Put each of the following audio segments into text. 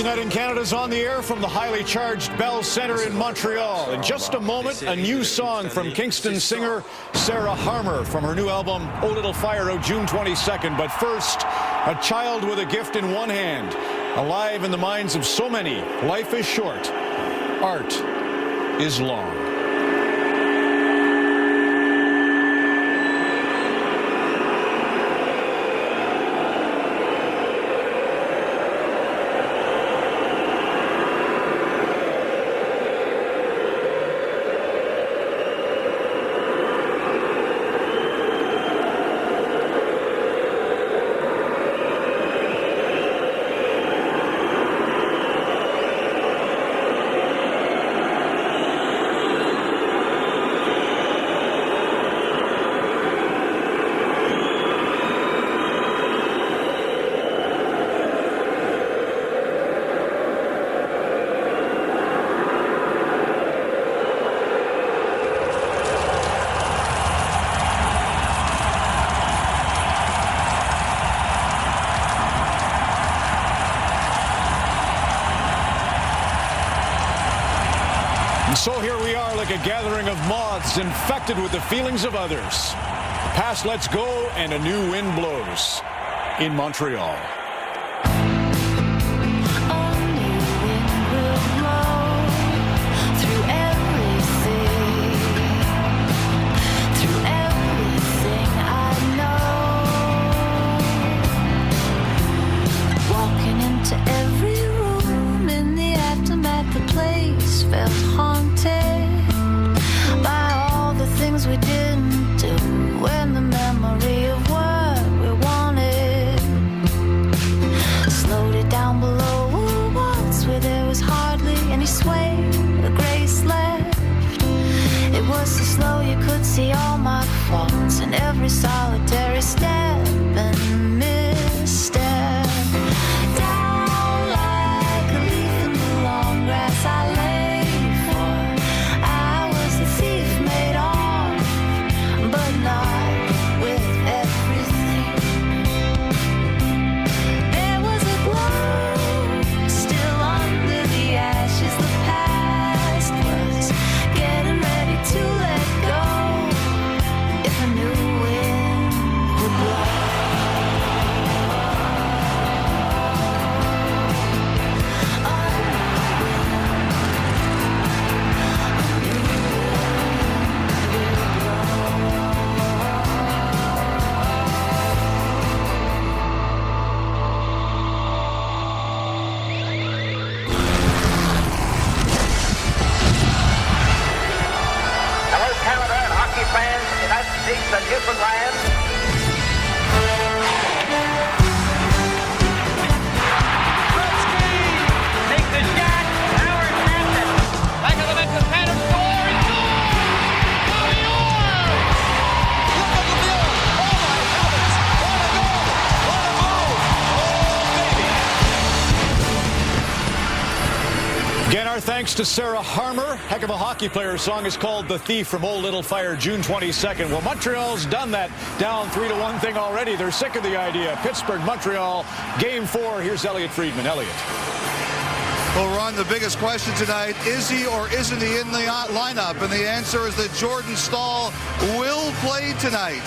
Night in Canada's on the air from the highly charged Bell Centre in Montreal. In just a moment, a new song from Kingston singer Sarah Harmer from her new album, Oh Little Fire, out June 22nd. But first, a child with a gift in one hand. Alive in the minds of so many, life is short. Art is long. So here we are, like a gathering of moths infected with the feelings of others. Past lets go and a new wind blows in Montreal. Felt haunted by all the things we didn't do, when the memory of what we wanted slowed it down below a waltz where there was hardly any sway or grace left. It was so slow you could see all my faults in every solitary step and misstep. Down like a leaf in the long grass I lay. The Newfoundland. Gretzky takes the shot. Howard taps it. Back of the net to Tanner. Score and goal! Montreal! Look at the field. Oh my heavens! What a goal! What a move! Oh baby! Again, our thanks to Sarah Harmer. Heck of a hockey player. Her song is called The Thief from Old Little Fire, June 22nd. Well, Montreal's done that down 3-1 thing already. They're sick of the idea. Pittsburgh, Montreal, Game 4. Here's Elliot Friedman. Elliot. Well, Ron, the biggest question tonight, is he or isn't he in the lineup? And the answer is that Jordan Staal will play tonight.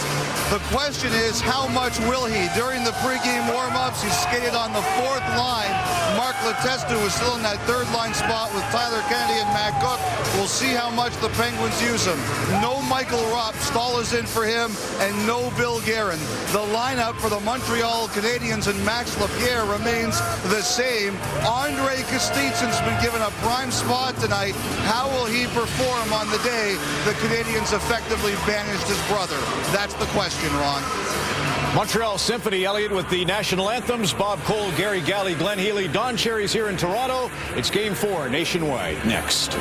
The question is, how much will he? During the pregame warm-ups, he skated on the fourth line. Mark Letestu was still in that third line spot with Tyler Kennedy and Matt Cook. We'll see how much the Penguins use him. No Michael Rupp. Staal is in for him, and no Bill Guerin. The lineup for the Montreal Canadiens and Max Lapierre remains the same. Andre Kostitsyn's been given a prime spot tonight. How will he perform on the day the Canadiens effectively banished his brother? That's the question, Ron. Montreal Symphony, Elliot, with the national anthems. Bob Cole, Gary Galley, Glenn Healy, Don Cherry's here in Toronto. It's Game 4 nationwide next.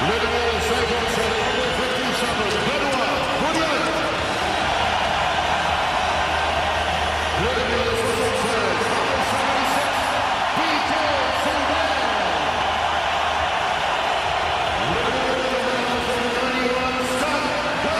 Le numéro 57, Benoît Bouillon. Le numéro 76, Peter Saint-Denis. Le numéro 91, Scott Galloway.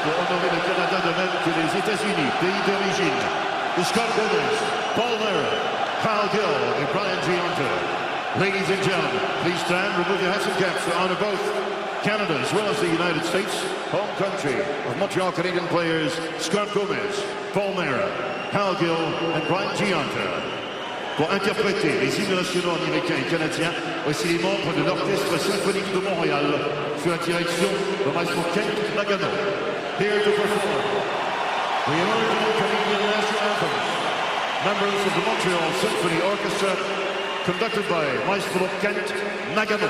Pour honorer le Canada de même que les États-Unis, pays d'origine, de Scott Gomez, Paul Mara, Kyle Gill et Brian Giunta. Ladies and gentlemen, please stand, remove your hats and caps to honor both Canada as well as the United States, home country of Montreal Canadian players Scott Gomez, Paul Mara, Kyle Gill and Brian Giunta. Pour interpréter les hymnes nationaux américains et canadiens, voici les membres de l'Orchestre symphonique de Montréal, sous la direction de maestro Kent Nagano. Here to perform the original Canadian national anthems, members of the Montreal Symphony Orchestra, conducted by maestro Kent Nagano.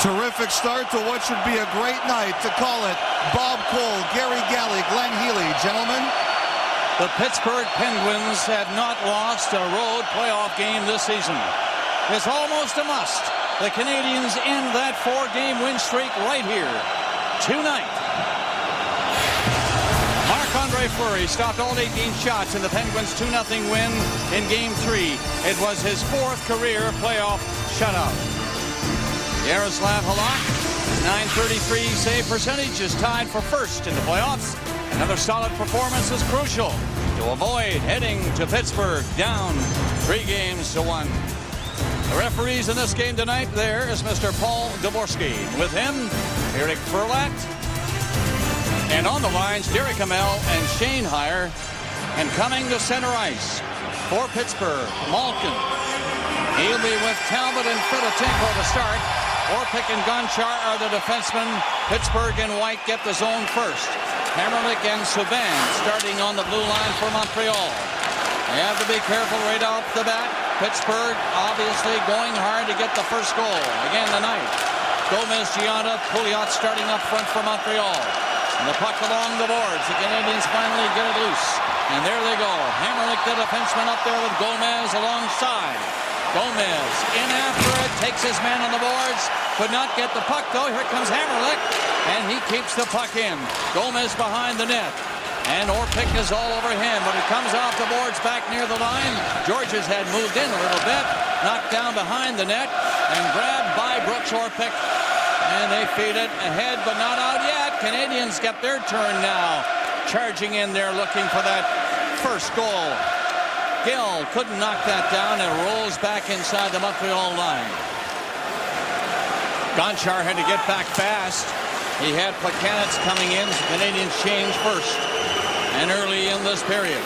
Terrific start to what should be a great night. To call it, Bob Cole, Gary Galley, Glenn Healy. Gentlemen. The Pittsburgh Penguins have not lost a road playoff game this season. It's almost a must. The Canadiens end that 4-game win streak right here tonight. Marc-Andre Fleury stopped all 18 shots in the Penguins' 2-0 win in Game 3. It was his 4th career playoff shutout. Yaroslav Halak, 933 save percentage, is tied for first in the playoffs. Another solid performance is crucial to avoid heading to Pittsburgh down 3-1. The referees in this game tonight, there is Mr. Paul Dvorsky. With him, Eric Furlat. And on the lines, Derek Amell and Shane Heyer. And coming to center ice for Pittsburgh, Malkin. He'll be with Talbot and Fedotenko to start. Orpik and Gonchar are the defensemen. Pittsburgh in white get the zone first. Hammerlick and Subban starting on the blue line for Montreal. They have to be careful right off the bat. Pittsburgh obviously going hard to get the first goal again tonight. Gomez, Gianna, Pouliot starting up front for Montreal. And the puck along the boards. The Canadiens finally get it loose. And there they go. Hammerlick, the defenseman, up there with Gomez alongside. Gomez in after it, takes his man on the boards. Could not get the puck though. Here comes Hammerlick. And he keeps the puck in. Gomez behind the net. And Orpik is all over him, but it comes off the boards back near the line. Georges had moved in a little bit, knocked down behind the net, and grabbed by Brooks Orpik. And they feed it ahead, but not out yet. Canadiens get their turn now. Charging in there looking for that first goal. Gill couldn't knock that down and rolls back inside the Montreal line. Gonchar had to get back fast. He had Plekanec coming in. So Canadiens change first. And early in this period.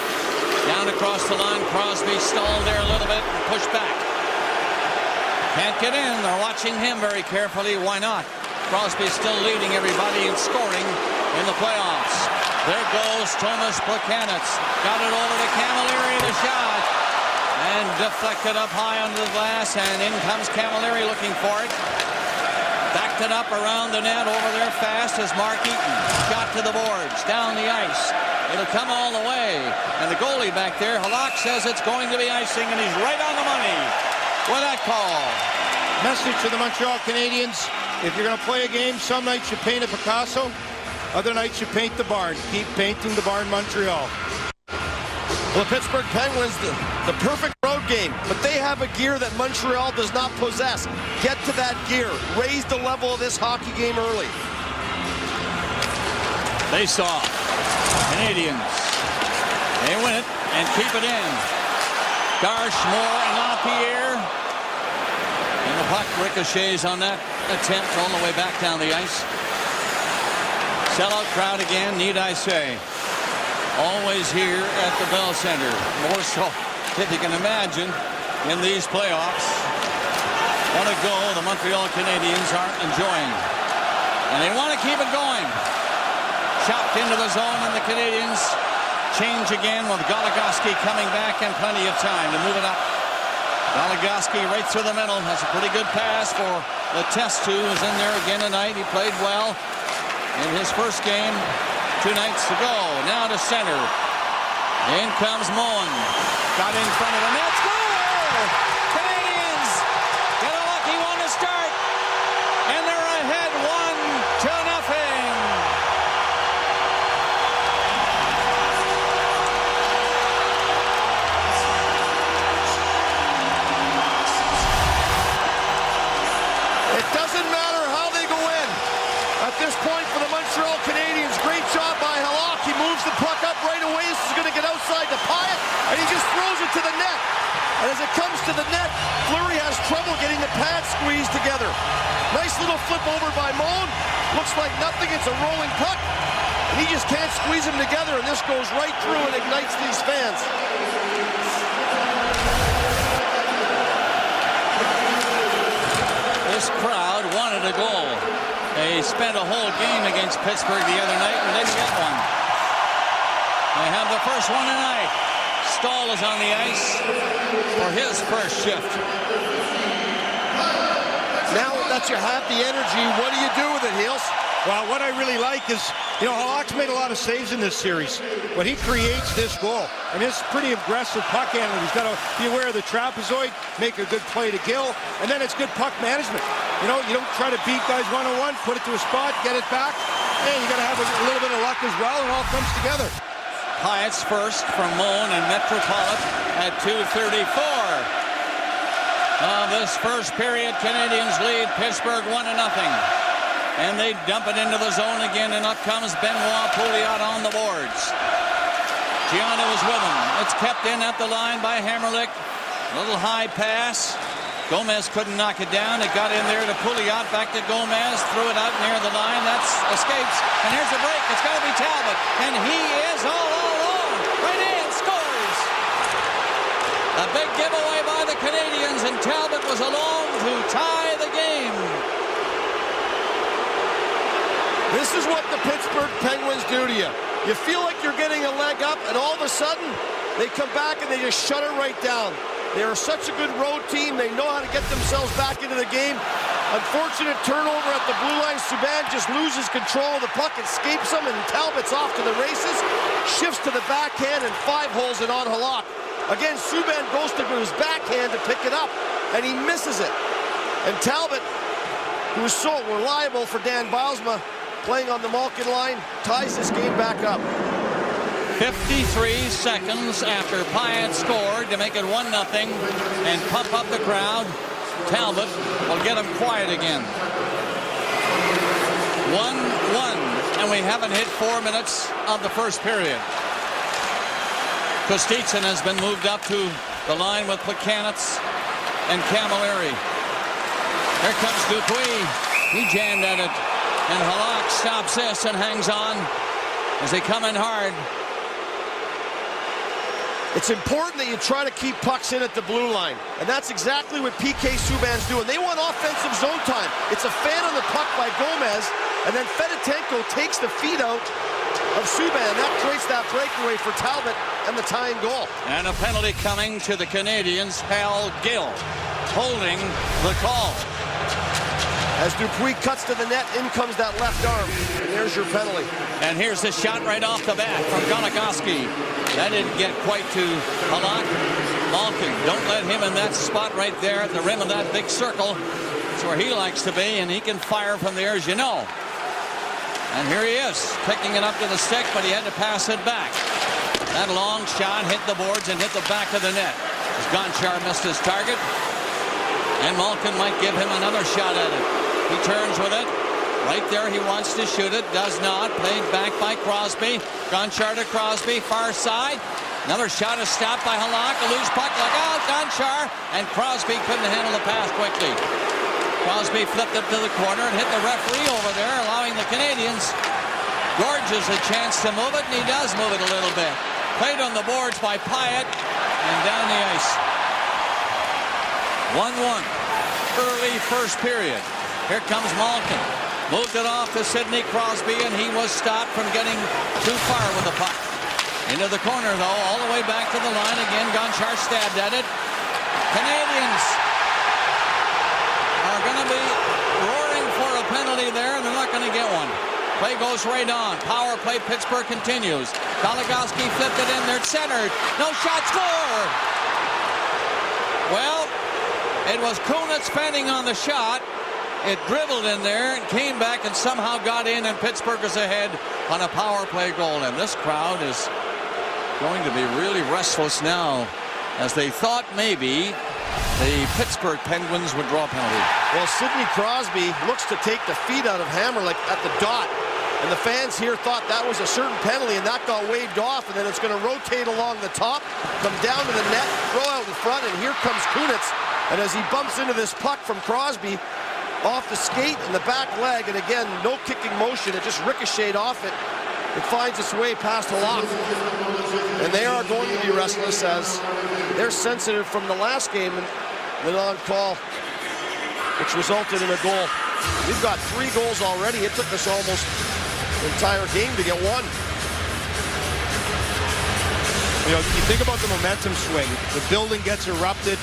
Down across the line, Crosby stalled there a little bit and pushed back. Can't get in. They're watching him very carefully. Why not? Crosby still leading everybody and scoring in the playoffs. There goes Thomas Plekanec. Got it over to Camilleri, the shot. And deflected up high under the glass. And in comes Camilleri looking for it. Backed it up around the net over there fast as Mark Eaton shot to the boards, down the ice. It'll come all the way. And the goalie back there, Halak, says it's going to be icing, and he's right on the money with that call. Message to the Montreal Canadiens: if you're going to play a game, some nights you paint a Picasso, other nights you paint the barn. Keep painting the barn, Montreal. Well, the Pittsburgh Penguins, the perfect road game, but they have a gear that Montreal does not possess. Get to that gear. Raise the level of this hockey game early. They saw Canadiens. They win it and keep it in. Darche, Moore, and LaPierre. And the puck ricochets on that attempt all the way back down the ice. Sellout crowd again, need I say. Always here at the Bell Center. More so, if you can imagine, in these playoffs. What a goal the Montreal Canadiens are enjoying. And they want to keep it going. Chopped into the zone, and the Canadiens change again with Goligoski coming back and plenty of time to move it up. Goligoski right through the middle. That's a pretty good pass for the Testu, who's in there again tonight. He played well in his first game 2 nights ago. Now to center. In comes Moen. Got in front of the net. Score! Canadiens get a lucky one to start. And they're ahead 1-0. It doesn't matter how they go in. At this point for the Montreal Canadiens, great job by Halak. He moves the puck up right away. This is going to get outside to Pyatt, and he just throws it to the net. And as it comes to the net, Fleury has trouble getting the pads squeezed together. Nice little flip over by Moen. Looks like nothing. It's a rolling puck. And he just can't squeeze them together, and this goes right through and ignites these fans. This crowd wanted a goal. They spent a whole game against Pittsburgh the other night and didn't get one. They have the first one tonight. Stahl is on the ice for his first shift. Now that you have the energy, what do you do with it, Heels? Well, what I really like is, Halak's made a lot of saves in this series, but he creates this goal. And it's pretty aggressive puck handling. He's got to be aware of the trapezoid, make a good play to Gill, and then it's good puck management. You don't try to beat guys one-on-one, put it to a spot, get it back. Hey, you got to have a little bit of luck as well, and it all comes together. Pyatt's first from Moan and Metropolitan at 2:34. This first period, Canadiens lead Pittsburgh 1-0. And they dump it into the zone again, and up comes Benoit Pouliot on the boards. Gianna was with him. It's kept in at the line by Hammerlick. A little high pass. Gomez couldn't knock it down. It got in there to Pouliot, back to Gomez, threw it out near the line. That's escapes. And here's the break. It's got to be Talbot. And he is all alone. Right in, scores. A big giveaway by the Canadiens, and Talbot was alone to tie the game. This is what the Pittsburgh Penguins do to you. You feel like you're getting a leg up, and all of a sudden, they come back and they just shut it right down. They are such a good road team. They know how to get themselves back into the game. Unfortunate turnover at the blue line. Subban just loses control of the puck, escapes him, and Talbot's off to the races. Shifts to the backhand and 5 holes it on Halak. Again, Subban goes to his backhand to pick it up, and he misses it. And Talbot, who is so reliable for Dan Bylsma, playing on the Malkin line, ties this game back up. 53 seconds after Pyatt scored to make it 1-0 and pump up the crowd. Talbot will get him quiet again. 1-1, and we haven't hit 4 minutes of the first period. Kostitsyn has been moved up to the line with Plekanec and Camilleri. Here comes Dupuis. He jammed at it. And Halak stops this and hangs on as they come in hard. It's important that you try to keep pucks in at the blue line. And that's exactly what PK Subban's doing. They want offensive zone time. It's a fan on the puck by Gomez. And then Fedotenko takes the feed out of Subban. That creates that breakaway for Talbot and the tying goal. And a penalty coming to the Canadiens. Hal Gill holding the call. As Dupuis cuts to the net, in comes that left arm. And there's your penalty. And here's the shot right off the bat from Goligoski. That didn't get quite to Halak. Malkin, don't let him in that spot right there at the rim of that big circle. It's where he likes to be, and he can fire from there, as you know. And here he is, picking it up to the stick, but he had to pass it back. That long shot hit the boards and hit the back of the net. As Gonchar missed his target. And Malkin might give him another shot at it. He turns with it. Right there, he wants to shoot it. Does not. Played back by Crosby. Gonchar to Crosby. Far side. Another shot is stopped by Halak. A loose puck. Look out. Gonchar. And Crosby couldn't handle the pass quickly. Crosby flipped it to the corner and hit the referee over there, allowing the Canadiens. Gorges a chance to move it, and he does move it a little bit. Played on the boards by Pyatt. And down the ice. 1-1. Early first period. Here comes Malkin. Moved it off to Sidney Crosby, and he was stopped from getting too far with the puck. Into the corner, though, all the way back to the line again. Gonchar stabbed at it. Canadiens are going to be roaring for a penalty there, and they're not going to get one. Play goes right on. Power play, Pittsburgh continues. Goligoski flipped it in there, centered. No shot, score! Well, it was Kunitz fending on the shot. It dribbled in there and came back and somehow got in, and Pittsburgh is ahead on a power play goal. And this crowd is going to be really restless now, as they thought maybe the Pittsburgh Penguins would draw a penalty. Well, Sidney Crosby looks to take the feet out of Hammerlick at the dot. And the fans here thought that was a certain penalty, and that got waved off, and then it's going to rotate along the top, come down to the net, throw out in front, and here comes Kunitz. And as he bumps into this puck from Crosby, off the skate and the back leg, and again, no kicking motion. It just ricocheted off it. It finds its way past Halak. And they are going to be restless, as they're sensitive from the last game and the non-call, which resulted in a goal. We've got 3 goals already. It took us almost the entire game to get one. You know, you think about the momentum swing. The building gets erupted.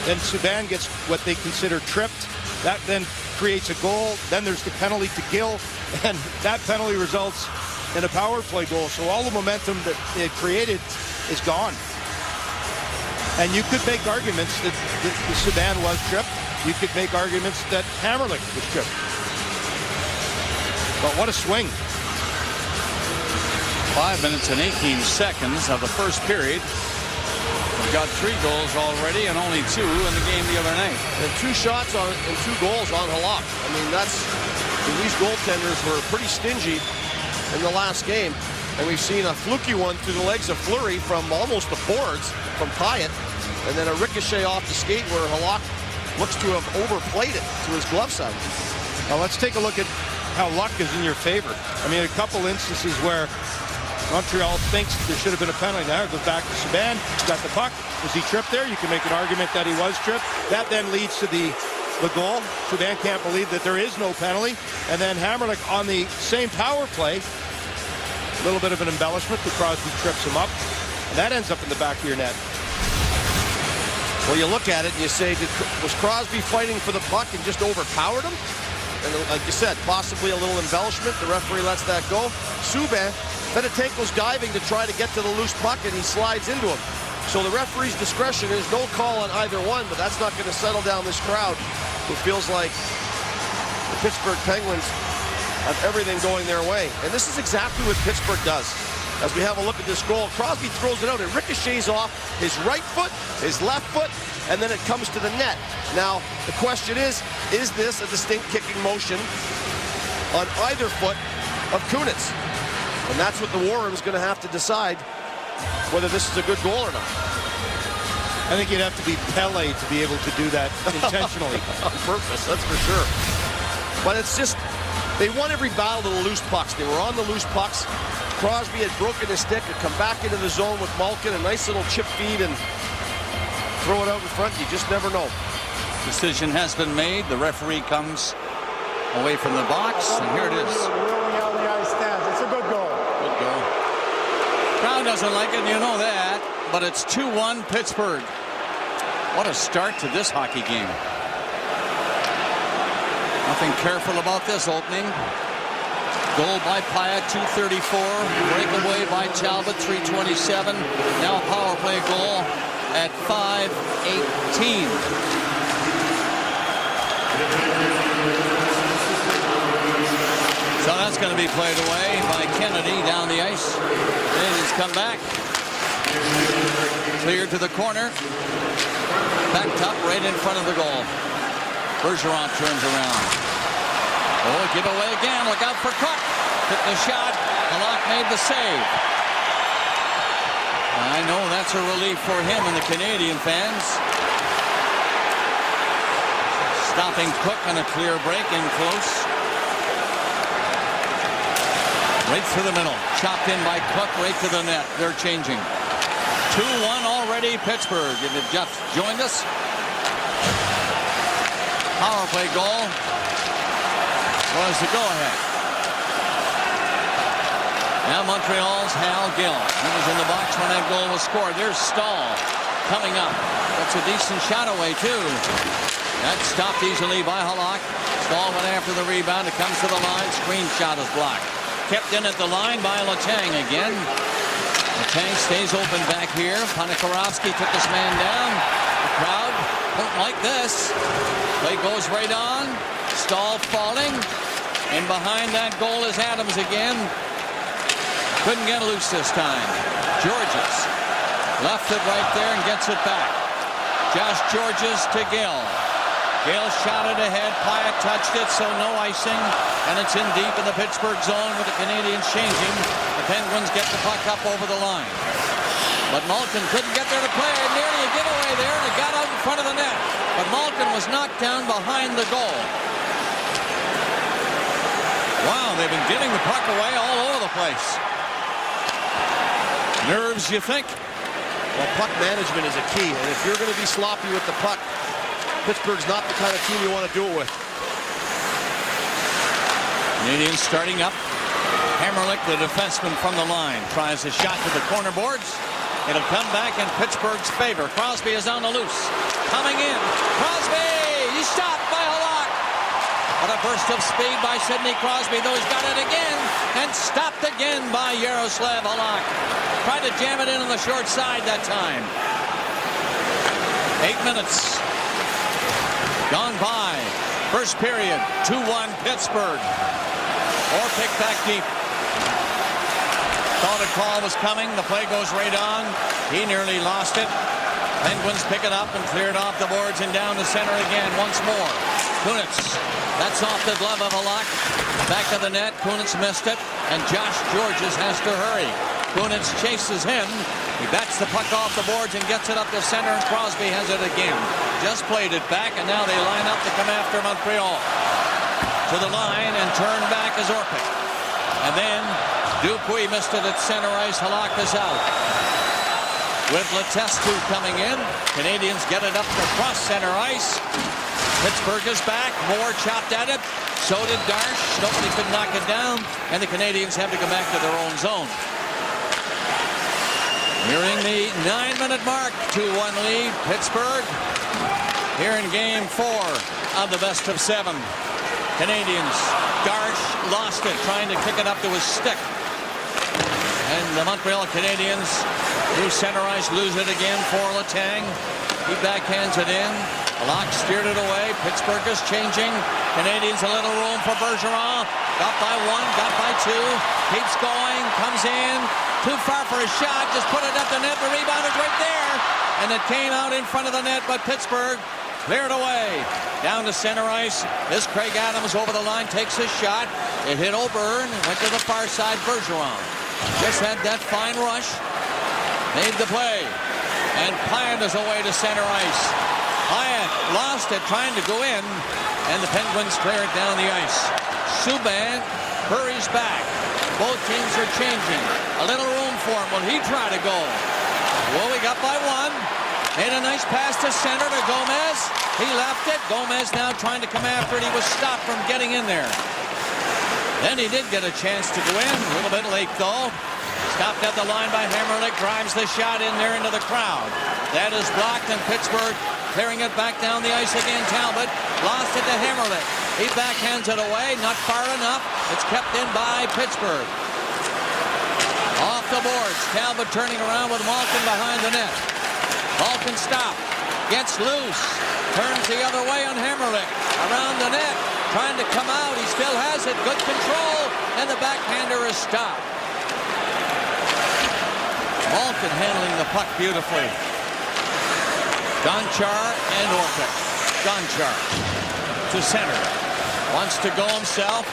Then Subban gets what they consider tripped. That then creates a goal. Then there's the penalty to Gill, and that penalty results in a power play goal. So all the momentum that it created is gone. And you could make arguments that Subban was tripped. You could make arguments that Hammerlick was tripped. But what a swing. 5 minutes and 18 seconds of the first period. We've got 3 goals already and only 2 in the game the other night. And 2 shots on and 2 goals on Halak. I mean, these goaltenders were pretty stingy in the last game. And we've seen a fluky one through the legs of Fleury from almost the boards from Pyatt. And then a ricochet off the skate where Halak looks to have overplayed it to his glove side. Now let's take a look at how luck is in your favor. I mean, a couple instances where Montreal thinks there should have been a penalty. Now it goes back to Subban. He's got the puck. Was he tripped there? You can make an argument that he was tripped. That then leads to the goal. Subban can't believe that there is no penalty. And then Hamrlik on the same power play. A little bit of an embellishment. The Crosby trips him up. And that ends up in the back of your net. Well, you look at it and you say, was Crosby fighting for the puck and just overpowered him? And like you said, possibly a little embellishment. The referee lets that go. Subban, Fedotenko's diving to try to get to the loose puck, and he slides into him. So the referee's discretion is no call on either one, but that's not going to settle down this crowd who feels like the Pittsburgh Penguins have everything going their way. And this is exactly what Pittsburgh does. As we have a look at this goal, Crosby throws it out. It ricochets off his right foot, his left foot, and then it comes to the net. Now, the question is this a distinct kicking motion on either foot of Kunitz? And that's what the War Room's going to have to decide, whether this is a good goal or not. I think you'd have to be Pele to be able to do that intentionally. On purpose, that's for sure. But it's just, they won every battle to the loose pucks. They were on the loose pucks. Crosby had broken his stick and come back into the zone with Malkin, a nice little chip feed, and throw it out in front. You just never know. Decision has been made. The referee comes away from the box, and here it is. It's a good goal. Good goal. Crowd doesn't like it, you know that, but it's 2-1 Pittsburgh. What a start to this hockey game. Nothing careful about this opening. Goal by Pyatt, 2:34. Breakaway by Talbot, 3:27. Now power play goal at 5:18. So that's going to be played away by Kennedy down the ice. Canadiens come back. Cleared to the corner. Backed up right in front of the goal. Bergeron turns around. Oh, give away again. Look out for Cook. Took the shot. Halak made the save. I know that's a relief for him and the Canadian fans. Stopping Cook on a clear break in close. Right through the middle. Chopped in by Cook right to the net. They're changing. 2-1 already Pittsburgh. If you've just joined us. Power play goal was the go-ahead. Now Montreal's Hal Gill. He was in the box when that goal was scored. There's Stahl coming up. That's a decent shot away, too. That stopped easily by Halak. Stahl went after the rebound. It comes to the line. Screen shot is blocked. Kept in at the line by Letang again. Letang stays open back here. Ponikarovsky took this man down. The crowd don't like this. Play goes right on. Stahl falling. And behind that goal is Adams again. Couldn't get loose this time. Georges left it right there and gets it back. Josh Georges to Gill. Gill shot it ahead. Pyatt touched it, so no icing. And it's in deep in the Pittsburgh zone with the Canadiens changing. The Penguins get the puck up over the line. But Malkin couldn't get there to play. Nearly a giveaway there, and it got out in front of the net. But Malkin was knocked down behind the goal. Wow, they've been giving the puck away all over the place. Nerves, you think? Well, puck management is a key, and if you're going to be sloppy with the puck, Pittsburgh's not the kind of team you want to do it with. Canadiens starting up. Hamrlik, the defenseman from the line, tries a shot to the corner boards. It'll come back in Pittsburgh's favor. Crosby is on the loose. Coming in. Crosby! He's stopped by Halak. What a burst of speed by Sidney Crosby, though he's got it again. And stopped again by Yaroslav Halak. Tried to jam it in on the short side that time. 8 minutes gone by. First period, 2-1 Pittsburgh. Or pick back deep. Thought a call was coming. The play goes right on. He nearly lost it. Penguins pick it up and clear it off the boards and down to center again once more. Kunitz. That's off the glove of Halak. Back of the net. Kunitz missed it. And Josh Georges has to hurry. Kunitz chases him. He bats the puck off the boards and gets it up to center. And Crosby has it again. Just played it back. And now they line up to come after Montreal. To the line and turn back is Orpik. And then Dupuis missed it at center ice. Halak is out. With Letestu coming in, Canadiens get it up across center ice. Pittsburgh is back. Moore chopped at it. So did Darsh. Nobody could knock it down. And the Canadiens have to come back to their own zone. Nearing the 9-minute mark. 2-1 lead. Pittsburgh here in game 4 of the best of 7. Canadiens. Darsh lost it, trying to kick it up to his stick. And the Montreal Canadiens through center ice lose it again for Letang. He backhands it in. Halak steered it away. Pittsburgh is changing. Canadiens a little room for Bergeron. Got by 1, got by 2. Keeps going, comes in. Too far for a shot. Just put it up the net. The rebound is right there. And it came out in front of the net, but Pittsburgh cleared away. Down to center ice. This Craig Adams over the line takes his shot. It hit O'Byrne. Went to the far side. Bergeron just had that fine rush. Made the play. And Pyatt is away to center ice. Pyatt lost it trying to go in. And the Penguins clear it down the ice. Subban hurries back. Both teams are changing. A little room for him. Will he try to go? Well, we got by 1. Made a nice pass to center to Gomez. He left it. Gomez now trying to come after it. He was stopped from getting in there. Then he did get a chance to go in. A little bit late, though. Stopped at the line by Hammerlick. Drives the shot in there into the crowd. That is blocked, and Pittsburgh clearing it back down the ice again. Talbot lost it to Hammerlick. He backhands it away. Not far enough. It's kept in by Pittsburgh. Off the boards. Talbot turning around with Malkin behind the net. Malkin stopped. Gets loose. Turns the other way on Hammerlick. Around the net. Trying to come out. He still has it. Good control. And the backhander is stopped. Malkin handling the puck beautifully. Gonchar and Orpik. Gonchar to center. Wants to go himself.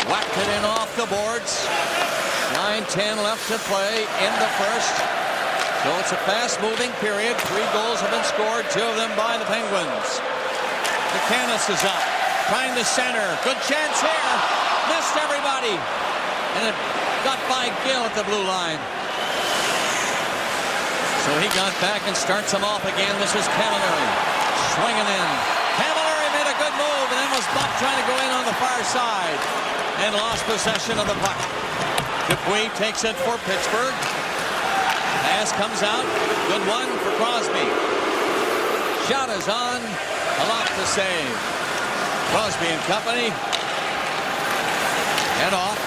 Whacked it in off the boards. 9:10 left to play in the first. So it's a fast-moving period. 3 goals have been scored, 2 of them by the Penguins. McCannis is up. Trying to center. Good chance here. Missed everybody. And it got by Gill at the blue line. So he got back and starts him off again. This is Camilleri. Swinging in. Camilleri made a good move and then was bumped trying to go in on the far side. And lost possession of the puck. Dupuis takes it for Pittsburgh. Pass comes out. Good one for Crosby. Shot is on. Halak to save. Crosby and company. Head off.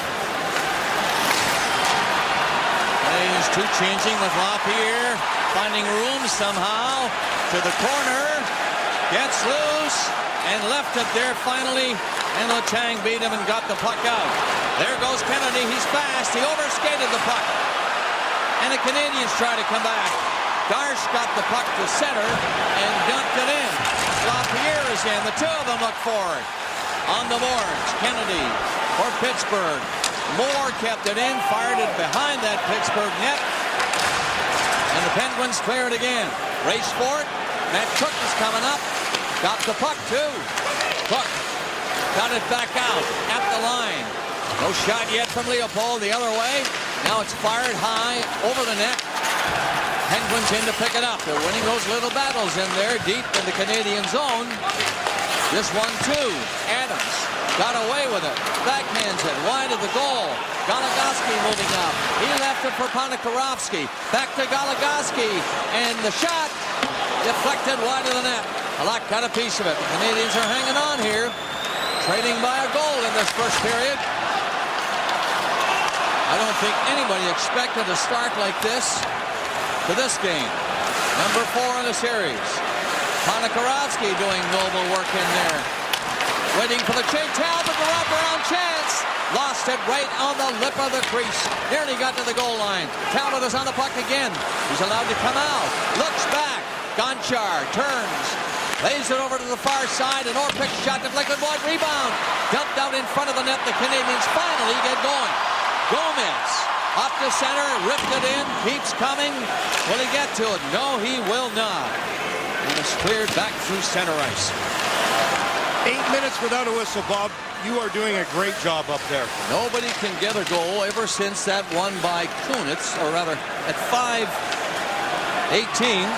Plays 2 changing with LaPierre. Finding room somehow. To the corner. Gets loose. And left it there finally. And Letang beat him and got the puck out. There goes Kennedy. He's fast. He overskated the puck. And the Canadiens try to come back. Darsh got the puck to center and dumped it in. LaPierre is in. The 2 of them look for it. On the boards, Kennedy for Pittsburgh. Moore kept it in, fired it behind that Pittsburgh net. And the Penguins clear it again. Race for it. Matt Cook is coming up. Got the puck too. Cook got it back out at the line. No shot yet from Leopold the other way. Now it's fired high over the net. Penguins in to pick it up. They're winning those little battles in there deep in the Canadian zone. This one too. Adams got away with it. Backhands it wide of the goal. Goligoski moving up. He left it for Ponikarovsky. Back to Goligoski. And the shot deflected wide of the net. Halak got a piece of it. The Canadiens are hanging on here. Trading by a goal in this first period. I don't think anybody expected a start like this to this game. Number 4 in the series. Ponikarovsky doing noble work in there. Waiting for the chase. Talbot, the wraparound chance. lost it right on the lip of the crease. Nearly got to the goal line. Talbot is on the puck again. He's allowed to come out. Looks back. Gonchar turns. Lays it over to the far side. An Orpik shot deflected wide. Rebound. Dumped out in front of the net. The Canadiens finally get going. Gomez up to center. Ripped it in. Keeps coming. Will he get to it? No, he will not. And it's cleared back through center ice. 8 minutes without a whistle, Bob. You are doing a great job up there. Nobody can get a goal ever since that one by Kunitz, or rather at 5:18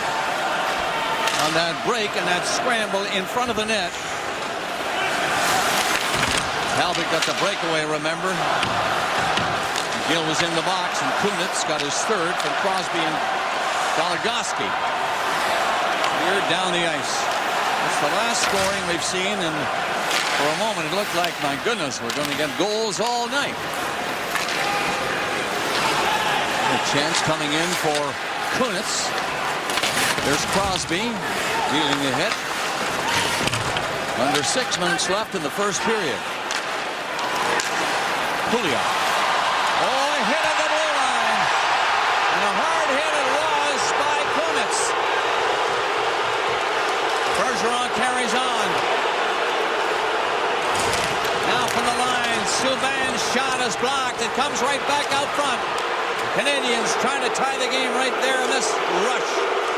on that break and that scramble in front of the net. Talbot got the breakaway, remember? Gill was in the box, and Kunitz got his third from Crosby and Goligoski. Cleared down the ice. It's the last scoring we've seen, and for a moment it looked like, my goodness, we're going to get goals all night. A chance coming in for Kunitz. There's Crosby dealing the hit. Under 6 minutes left in the first period. Julio. Oh, a hit at the blue line. And a hard hit it was by Kunitz. Bergeron carries on. Now from the line, Subban's shot is blocked. It comes right back out front. Canadiens trying to tie the game right there in this rush.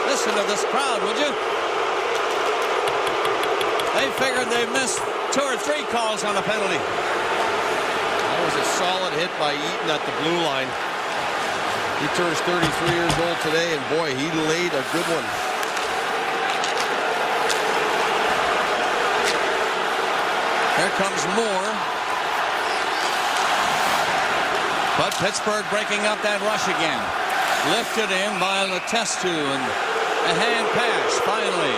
Listen to this crowd, would you? They figured they missed 2 or 3 calls on a penalty. That was a solid hit by Eaton at the blue line. He turns 33 years old today, and boy, he laid a good one. Here comes Moore. But Pittsburgh breaking up that rush again. Lifted in by Letestu, and a hand pass finally.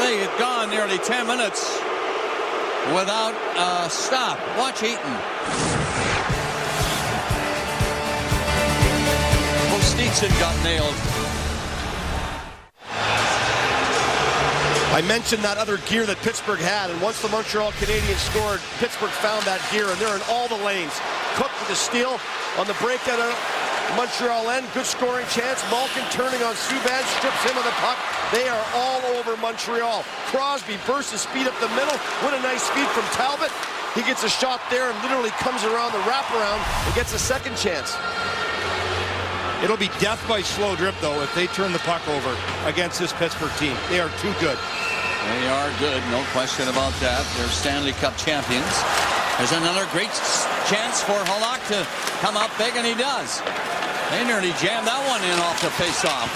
They had gone nearly 10 minutes without a stop. Watch Eaton. Kostitsin got nailed. I mentioned that other gear that Pittsburgh had, and once the Montreal Canadiens scored, Pittsburgh found that gear, and they're in all the lanes. Cook with the steal on the breakout of Montreal end. Good scoring chance. Malkin turning on Subban, strips him of the puck. They are all over Montreal. Crosby bursts his speed up the middle. What a nice feed from Talbot. He gets a shot there and literally comes around the wraparound and gets a second chance. It'll be death by slow drip, though, if they turn the puck over against this Pittsburgh team. They are too good. They are good, no question about that. They're Stanley Cup champions. There's another great chance for Halak to come up big, and he does. They nearly jammed that one in off the faceoff.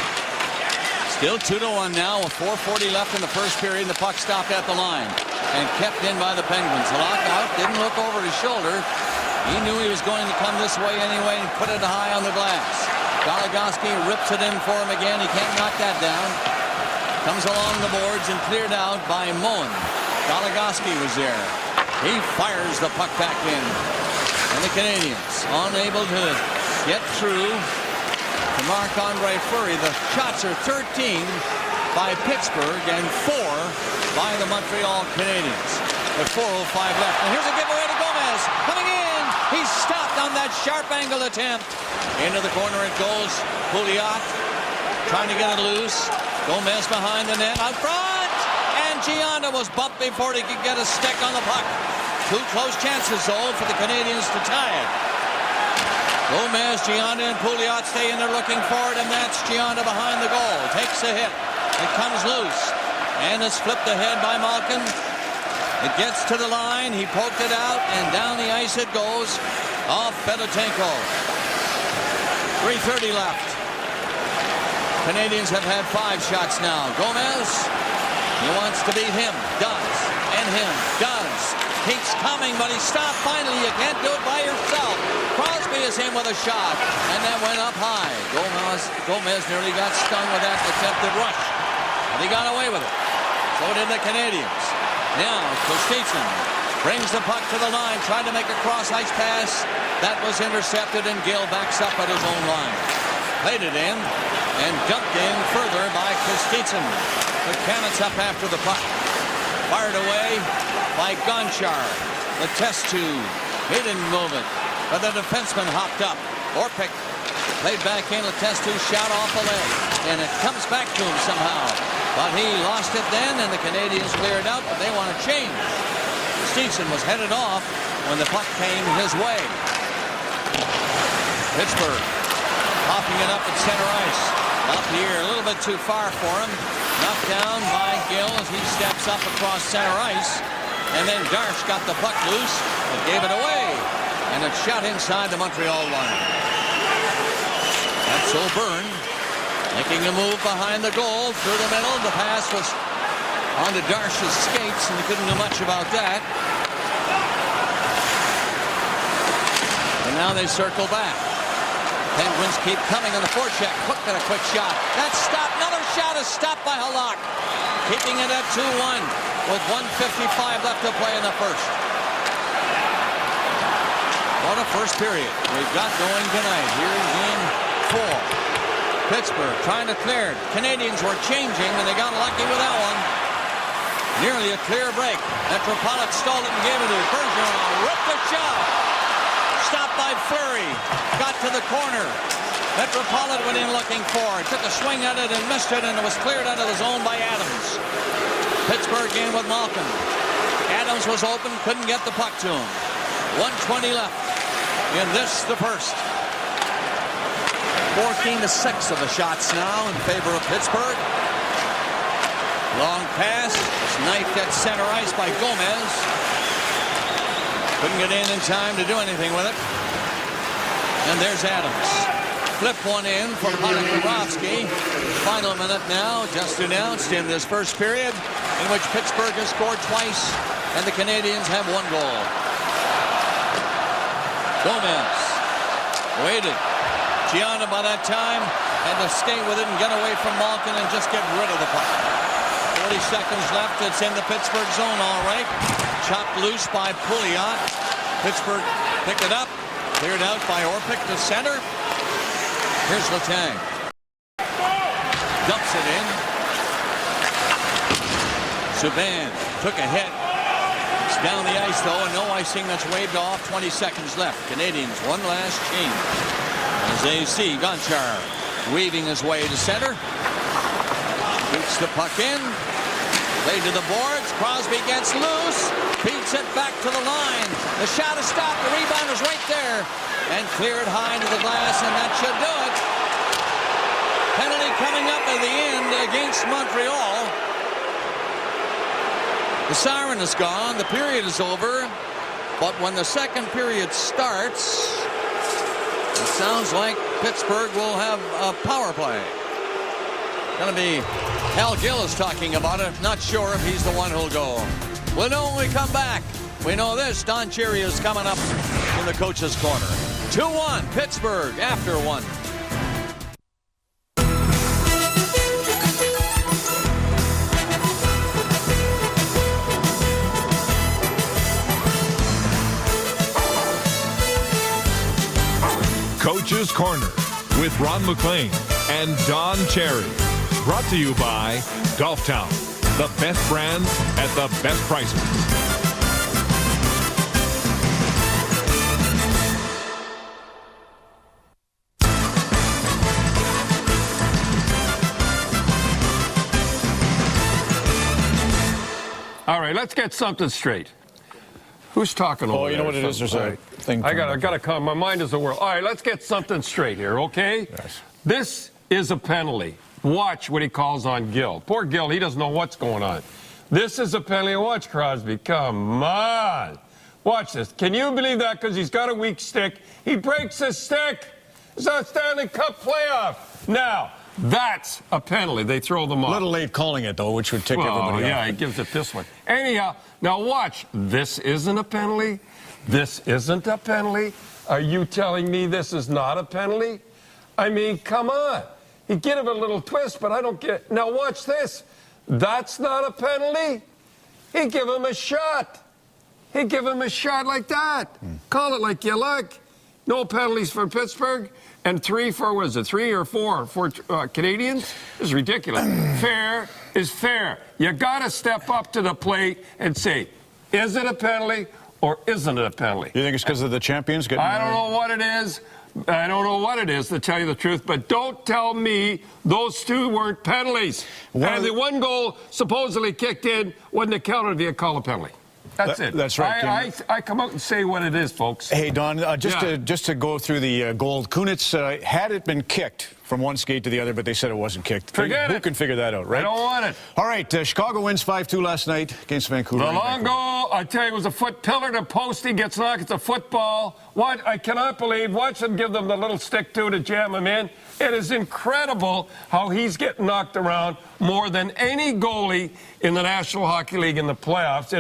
Still 2-1 now with 4:40 left in the first period. The puck stopped at the line and kept in by the Penguins. Halak out, didn't look over his shoulder. He knew he was going to come this way anyway and put it high on the glass. Goligoski rips it in for him again. He can't knock that down. Comes along the boards and cleared out by Moen. Goligoski was there. He fires the puck back in. And the Canadiens unable to get through to Marc-Andre Fleury. The shots are 13 by Pittsburgh and 4 by the Montreal Canadiens. With 4:05 left. And here's a giveaway to Gomez. Coming in. He's stopped on that sharp angle attempt. Into the corner it goes. Pouliot trying to get it loose. Gomez behind the net. Out front. And Gianda was bumped before he could get a stick on the puck. 2 close chances, though, for the Canadiens to tie it. Gomez, Gianda, and Pouliot stay in there looking for it, and that's Gianda behind the goal. Takes a hit. It comes loose. And it's flipped ahead by Malkin. It gets to the line. He poked it out, and down the ice it goes. Off Fedotenko. 3:30 left. Canadiens have had 5 shots now. Gomez, he wants to beat him. Does. And him. Does. Keeps coming, but he stopped finally. You can't do it by yourself. Crosby is in with a shot, and that went up high. Gomez nearly got stung with that attempted rush, but he got away with it. So did the Canadiens. Now, Kostitsin brings the puck to the line, tried to make a cross-ice pass. That was intercepted, and Gill backs up at his own line. Played it in, and dumped in further by Kostitsin. The Canets up after the puck. Fired away by Gonchar. The test tube. He didn't move it, but the defenseman hopped up. Orpik played back in. The test tube shot off the leg, and it comes back to him somehow. But he lost it then, and the Canadiens cleared out, but they want to change. Stevenson was headed off when the puck came his way. Pittsburgh popping it up at center ice. Up here, a little bit too far for him. Knocked down by Gill as he steps up across center ice. And then Darsh got the puck loose and gave it away. And it shot inside the Montreal line. That's O'Byrne making a move behind the goal through the middle. The pass was onto Darsh's skates, and he couldn't do much about that. And now they circle back. Penguins keep coming on the forecheck. Cook got a quick shot. That's stopped. Another shot is stopped by Halak. Keeping it at 2-1 with 1:55 left to play in the first. What a first period we've got going tonight here in Game 4. Pittsburgh trying to clear it. Canadiens were changing, and they got lucky with that one. Nearly a clear break. Metropolitan stole it and gave it to Bergeron. Ripped the shot. Stopped by Fleury. Got to the corner. Metropolitan went in looking for it. Took a swing at it and missed it, and it was cleared out of the zone by Adams. Pittsburgh in with Malkin. Adams was open, couldn't get the puck to him. 1:20 left in this, the first. 14-6 of the shots now in favor of Pittsburgh. Long pass. It's knifed at center ice by Gomez. Couldn't get in time to do anything with it. And there's Adams. Flip one in for Ponikarovsky. Final minute now, just announced in this first period, in which Pittsburgh has scored twice, and the Canadiens have one goal. Gomez waited. Gianna by that time had to skate with it and get away from Malkin and just get rid of the puck. 40 seconds left. It's in the Pittsburgh zone, all right. Chopped loose by Pouliot. Pittsburgh picked it up. Cleared out by Orpik to center. Here's Letang. Dumps it in. Subban took a hit. It's down the ice, though, and no icing. That's waved off. 20 seconds left. Canadiens, one last change. As they see Gonchar weaving his way to center. Shoots the puck in. Played to the boards. Crosby gets loose. Beats it back to the line. The shot is stopped. The rebound is right there. And cleared high to the glass, and that should do it. Penalty coming up at the end against Montreal. The siren is gone. The period is over. But when the second period starts, it sounds like Pittsburgh will have a power play. Going to be Hal Gill is talking about it. Not sure if he's the one who'll go. We'll know when we come back. We know this. Don Cherry is coming up in the coach's corner. 2-1 Pittsburgh after one. Coach's Corner with Ron McLean and Don Cherry. Brought to you by Golf Town, the best brands at the best prices. All right, let's get something straight. Who's talking over there? Oh, you know what it is? There's a thing. I gotta come. My mind is a whirl. All right, let's get something straight here, okay? Yes. This is a penalty. Watch what he calls on Gill. Poor Gill, he doesn't know what's going on. This is a penalty. Watch Crosby. Come on. Watch this. Can you believe that? Because he's got a weak stick. He breaks his stick. It's a Stanley Cup playoff. Now, that's a penalty. They throw them off. A little late calling it, though, which would tick everybody off. Yeah, he gives it this one. Anyhow, now watch. This isn't a penalty. This isn't a penalty. Are you telling me this is not a penalty? I mean, come on. He give him a little twist, but I don't get. Now watch this. That's not a penalty. He give him a shot. He give him a shot like that. Call it like you like. No penalties for Pittsburgh. And 3 for, what is it, 3 or 4 for Canadians? This is ridiculous. Fair is fair. You got to step up to the plate and say, is it a penalty or isn't it a penalty? You think it's because of the champions getting I don't know what it is. I don't know what it is, to tell you the truth, but don't tell me those two weren't penalties. And the one goal supposedly kicked in wouldn't have counted if you had called a penalty. That's it. That's right. I come out and say what it is, folks. Hey, Don, just to go through the goal, Kunitz, had it been kicked from one skate to the other, but they said it wasn't kicked. Forget Who it. can figure that out, right? I don't want it. All right, Chicago wins 5-2 last night against Vancouver. The long goal, I tell you, was a foot pillar to post. He gets knocked. It's a football. What? I cannot believe. Watch them give them the little stick to jam him in. It is incredible how he's getting knocked around more than any goalie in the National Hockey League in the playoffs.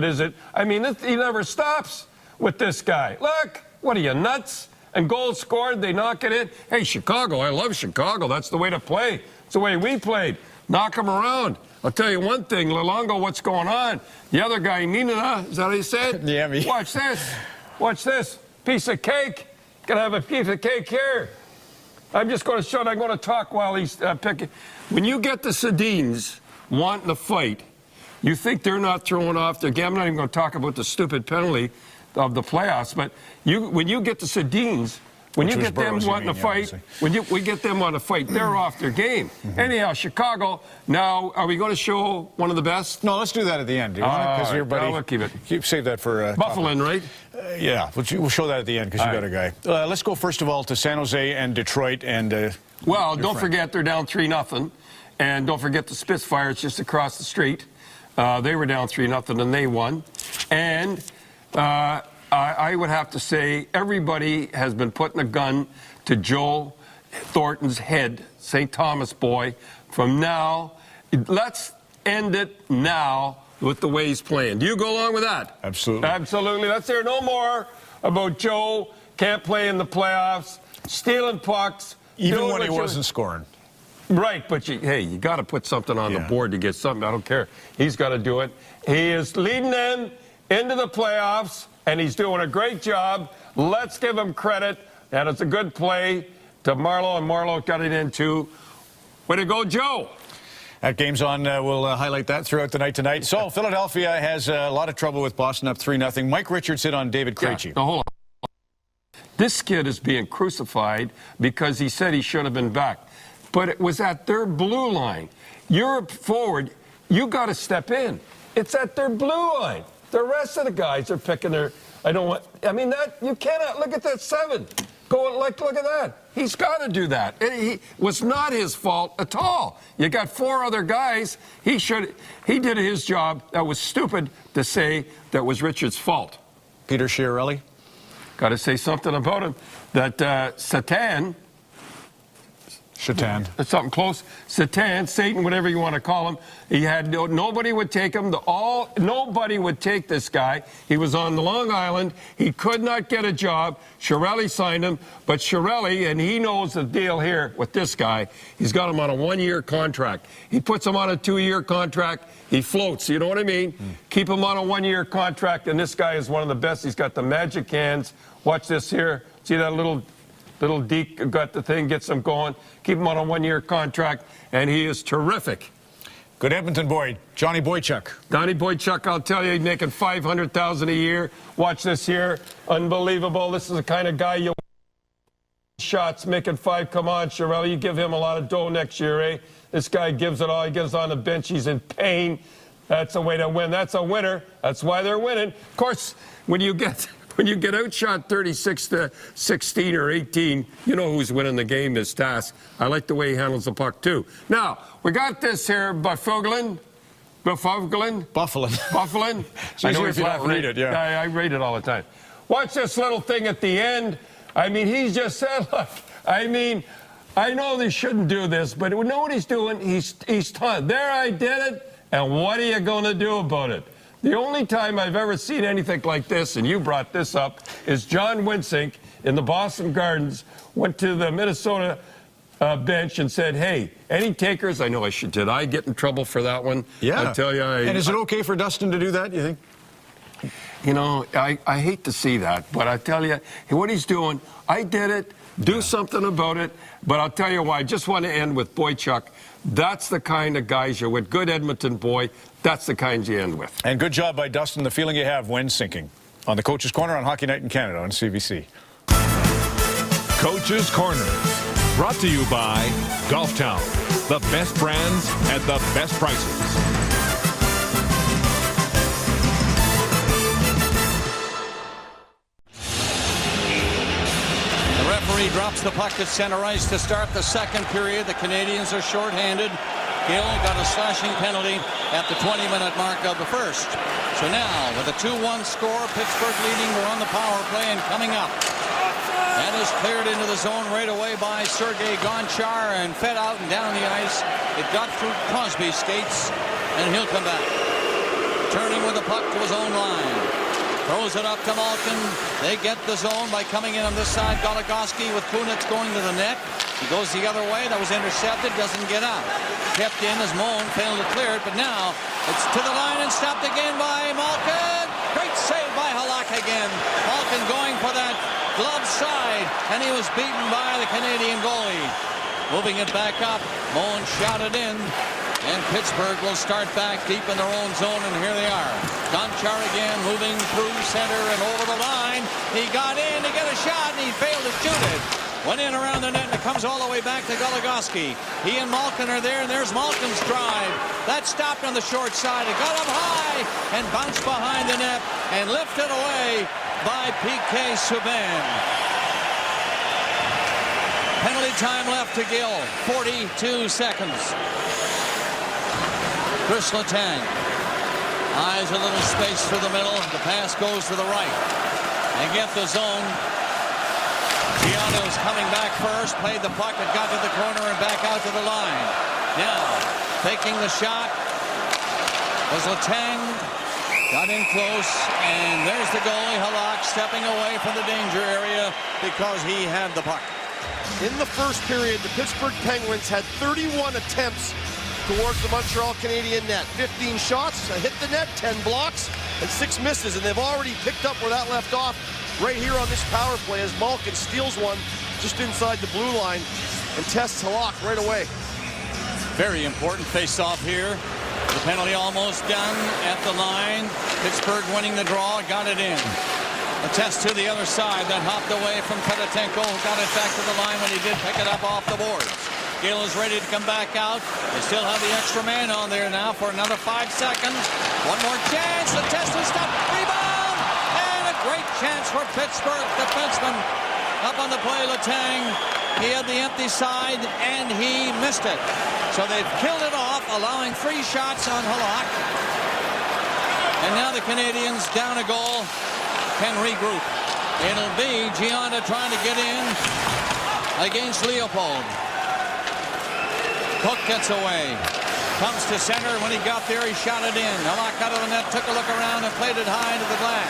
He never stops with this guy. Look, what are you, nuts? And goals scored, they knock it in. Hey, Chicago, I love Chicago. That's the way to play. It's the way we played. Knock them around. I'll tell you one thing, Luongo, what's going on? The other guy, Nina, is that what he said? Yeah, me. Watch this. Watch this. Piece of cake. Gonna have a piece of cake here. I'm just going to show it. I'm going to talk while he's picking. When you get the Sedins wanting to fight, you think they're not throwing off their game. I'm not even going to talk about the stupid penalty of the playoffs, but when you get the Sedins, when you get them wanting to fight, we get them wanting to fight, they're off their game. Anyhow, Chicago, now, are we going to show one of the best? No, let's do that at the end. Do you want it? Because your buddy, we'll keep it. Save that for... Buffalin, right? Yeah, we'll show that at the end because you got a guy. Let's go first of all to San Jose and Detroit and... well, don't forget they're down 3-0. And don't forget the Spitfires just across the street. They were down 3-0 and they won. And... I would have to say everybody has been putting a gun to Joe Thornton's head, St. Thomas boy. From now, let's end it now with the way he's playing. Do you go along with that? Absolutely. Absolutely. Let's hear no more about Joe can't play in the playoffs, stealing pucks. Even when he wasn't scoring. Right, but you got to put something on the board to get something. I don't care. He's got to do it. He is leading them into the playoffs, and he's doing a great job. Let's give him credit. And it's a good play to Marleau, and Marleau got it in too. Way to go, Joe. That game's on. We'll highlight that throughout the night tonight. So Philadelphia has a lot of trouble with Boston up 3-0. Mike Richards hit on David Krejci. Yeah, hold on. This kid is being crucified because he said he should have been back. But it was at their blue line. You're a forward. You got to step in. It's at their blue line. The rest of the guys are picking their... you cannot... Look at that 7. Look at that. He's got to do that. It was not his fault at all. You got 4 other guys. He did his job. That was stupid to say that was Richard's fault. Peter Chiarelli? Got to say something about him. That Satan... That's something close. Satan, whatever you want to call him. He had nobody would take him. Nobody would take this guy. He was on Long Island. He could not get a job. Chiarelli signed him, but Chiarelli, and he knows the deal here with this guy. He's got him on a 1-year contract. He puts him on a 2-year contract. He floats. You know what I mean? Keep him on a 1-year contract, and this guy is one of the best. He's got the magic hands. Watch this here. See that little Deke got the thing, gets him going. Keep him on a 1-year contract, and he is terrific. Good Edmonton boy, Johnny Boychuk. Johnny Boychuk, I'll tell you, he's making $500,000 a year. Watch this here. Unbelievable. This is the kind of guy you shots making 5. Come on, Chiarelli. You give him a lot of dough next year, eh? This guy gives it all. He gets on the bench. He's in pain. That's a way to win. That's a winner. That's why they're winning. Of course, when you get outshot 36-16 or 18, you know who's winning the game this task. I like the way he handles the puck, too. Now, we got this here, Buffalin. I know if you don't read it, yeah. I read it all the time. Watch this little thing at the end. He's just said, look, I know they shouldn't do this, but you know what he's doing? He's taunting. There, I did it, and what are you going to do about it? The only time I've ever seen anything like this, and you brought this up, is John Winsink in the Boston Gardens went to the Minnesota bench and said, hey, any takers? I know did I get in trouble for that one? Yeah. I tell you. And is it okay for Dustin to do that, you think? You know, I hate to see that, but I tell you, what he's doing, I did it, do something about it, but I'll tell you why. I just want to end with Boychuk. That's the kind of guys you're with. Good Edmonton boy. That's the kind you end with. And good job by Dustin. The feeling you have when sinking. on the Coach's Corner on Hockey Night in Canada on CBC. Coach's Corner, brought to you by Golf Town, the best brands at the best prices. The referee drops the puck at center ice to start the second period. The Canadiens are shorthanded. Gill got a slashing penalty at the 20-minute mark of the first. So now, with a 2-1 score, Pittsburgh leading. We're on the power play and coming up. That is cleared into the zone right away by Sergei Gonchar and fed out and down the ice. It got through Crosby's skates, and he'll come back. Turning with the puck to his own line. Throws it up to Malkin. They get the zone by coming in on this side. Goligoski with Kunitz going to the net. He goes the other way. That was intercepted. Doesn't get out. Kept in as Moan failed to clear it. But now it's to the line and stopped again by Malkin. Great save by Halak again. Malkin going for that glove side. And he was beaten by the Canadian goalie. Moving it back up. Moan shot it in. And Pittsburgh will start back deep in their own zone, and here they are. Gonchar again moving through center and over the line. He got in to get a shot, and he failed to shoot it. Went in around the net, and it comes all the way back to Goligoski. He and Malkin are there, and there's Malkin's drive. That stopped on the short side. It got up high and bounced behind the net and lifted away by P.K. Subban. Penalty time left to Gill, 42 seconds. Chris Letang eyes a little space through the middle. The pass goes to the right. They get the zone. Gianno's coming back first. Played the puck. It got to the corner and back out to the line. Now, taking the shot was Letang. Got in close, and there's the goalie, Halak, stepping away from the danger area because he had the puck. In the first period, the Pittsburgh Penguins had 31 attempts towards the Montreal Canadian net. 15 shots, hit the net, 10 blocks, and 6 misses. And they've already picked up where that left off right here on this power play as Malkin steals one just inside the blue line and tests Halak right away. Very important face-off here. The penalty almost done at the line. Pittsburgh winning the draw, got it in. A test to the other side that hopped away from Fedotenko, got it back to the line when he did pick it up off the boards. Gill is ready to come back out. They still have the extra man on there now for another 5 seconds. One more chance. The test is stopped. Rebound! And a great chance for Pittsburgh. Defenseman up on the play, Letang. He had the empty side, and he missed it. So they've killed it off, allowing 3 shots on Halak. And now the Canadiens, down a goal, can regroup. It'll be Gianna trying to get in against Leopold. Cook gets away. Comes to center. When he got there, he shot it in. Halak out of the net, took a look around and played it high into the glass.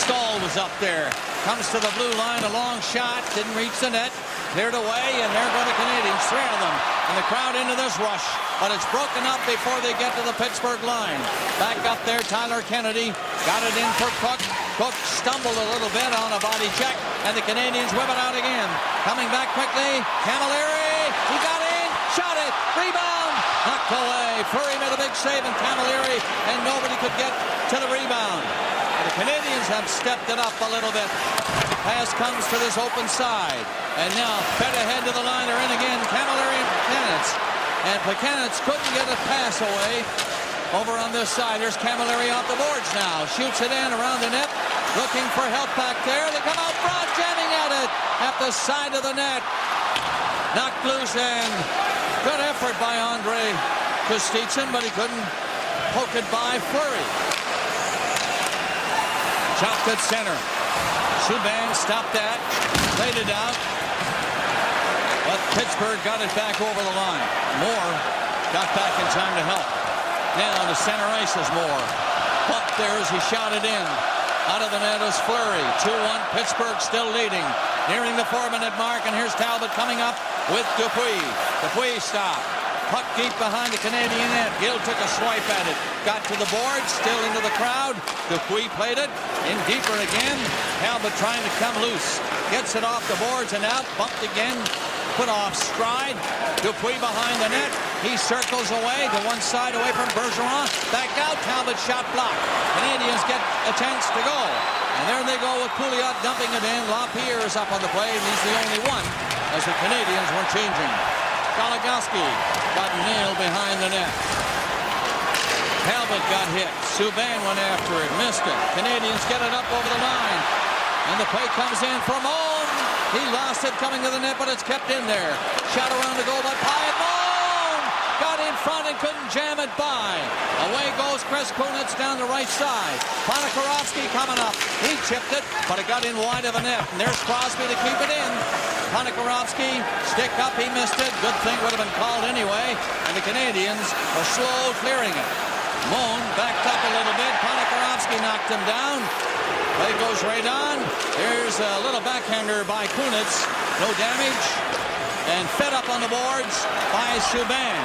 Stahl was up there. Comes to the blue line, a long shot. Didn't reach the net. Cleared away, and there go the Canadiens. 3 of them. And the crowd into this rush. But it's broken up before they get to the Pittsburgh line. Back up there, Tyler Kennedy. Got it in for Cook. Cook stumbled a little bit on a body check. And the Canadiens whip it out again. Coming back quickly. Camilleri. He got it. Shot it, rebound, knocked away. Fleury made a big save in Camilleri, and nobody could get to the rebound. And the Canadiens have stepped it up a little bit. Pass comes to this open side, and now fed ahead to the line. They're in again, Camilleri and Plekanec. And Plekanec couldn't get a pass away. Over on this side, there's Camilleri off the boards now. Shoots it in around the net, looking for help back there. They come out front, jamming at it at the side of the net. Knocked loose, and good effort by Andre Kostitsyn, but he couldn't poke it by Fleury. Chopped at center. Subban stopped that, played it out, but Pittsburgh got it back over the line. Moore got back in time to help. Now to center ice is Moore. Up there as he shot it in. Out of the net is Fleury. 2-1, Pittsburgh still leading. Nearing the 4-minute mark, and here's Talbot coming up with Dupuis. Dupuis stopped. Puck deep behind the Canadian net. Gill took a swipe at it. Got to the board, still into the crowd. Dupuis played it. In deeper again. Talbot trying to come loose. Gets it off the boards and out. Bumped again. Put off stride. Dupuis behind the net. He circles away to one side, away from Bergeron. Back out, Talbot shot blocked. Canadiens get a chance to go. And there they go with Pouliot dumping it in. LaPierre is up on the play, and he's the only one as the Canadiens were changing. Goligoski got nailed behind the net. Talbot got hit. Subban went after it, missed it. Canadiens get it up over the line. And the play comes in from Moan. He lost it coming to the net, but it's kept in there. Shot around the goal by Pyatt. Moan got in front and couldn't jam it by. Away goes Chris Kunitz down the right side. Ponikarovsky coming up. He chipped it, but it got in wide of a net. And there's Crosby to keep it in. Ponikarovsky, stick up, he missed it. Good thing would have been called anyway. And the Canadiens are slow clearing it. Moan backed up a little bit. Ponikarovsky knocked him down. Play goes right on. Here's a little backhander by Kunitz. No damage. And fed up on the boards by Subban.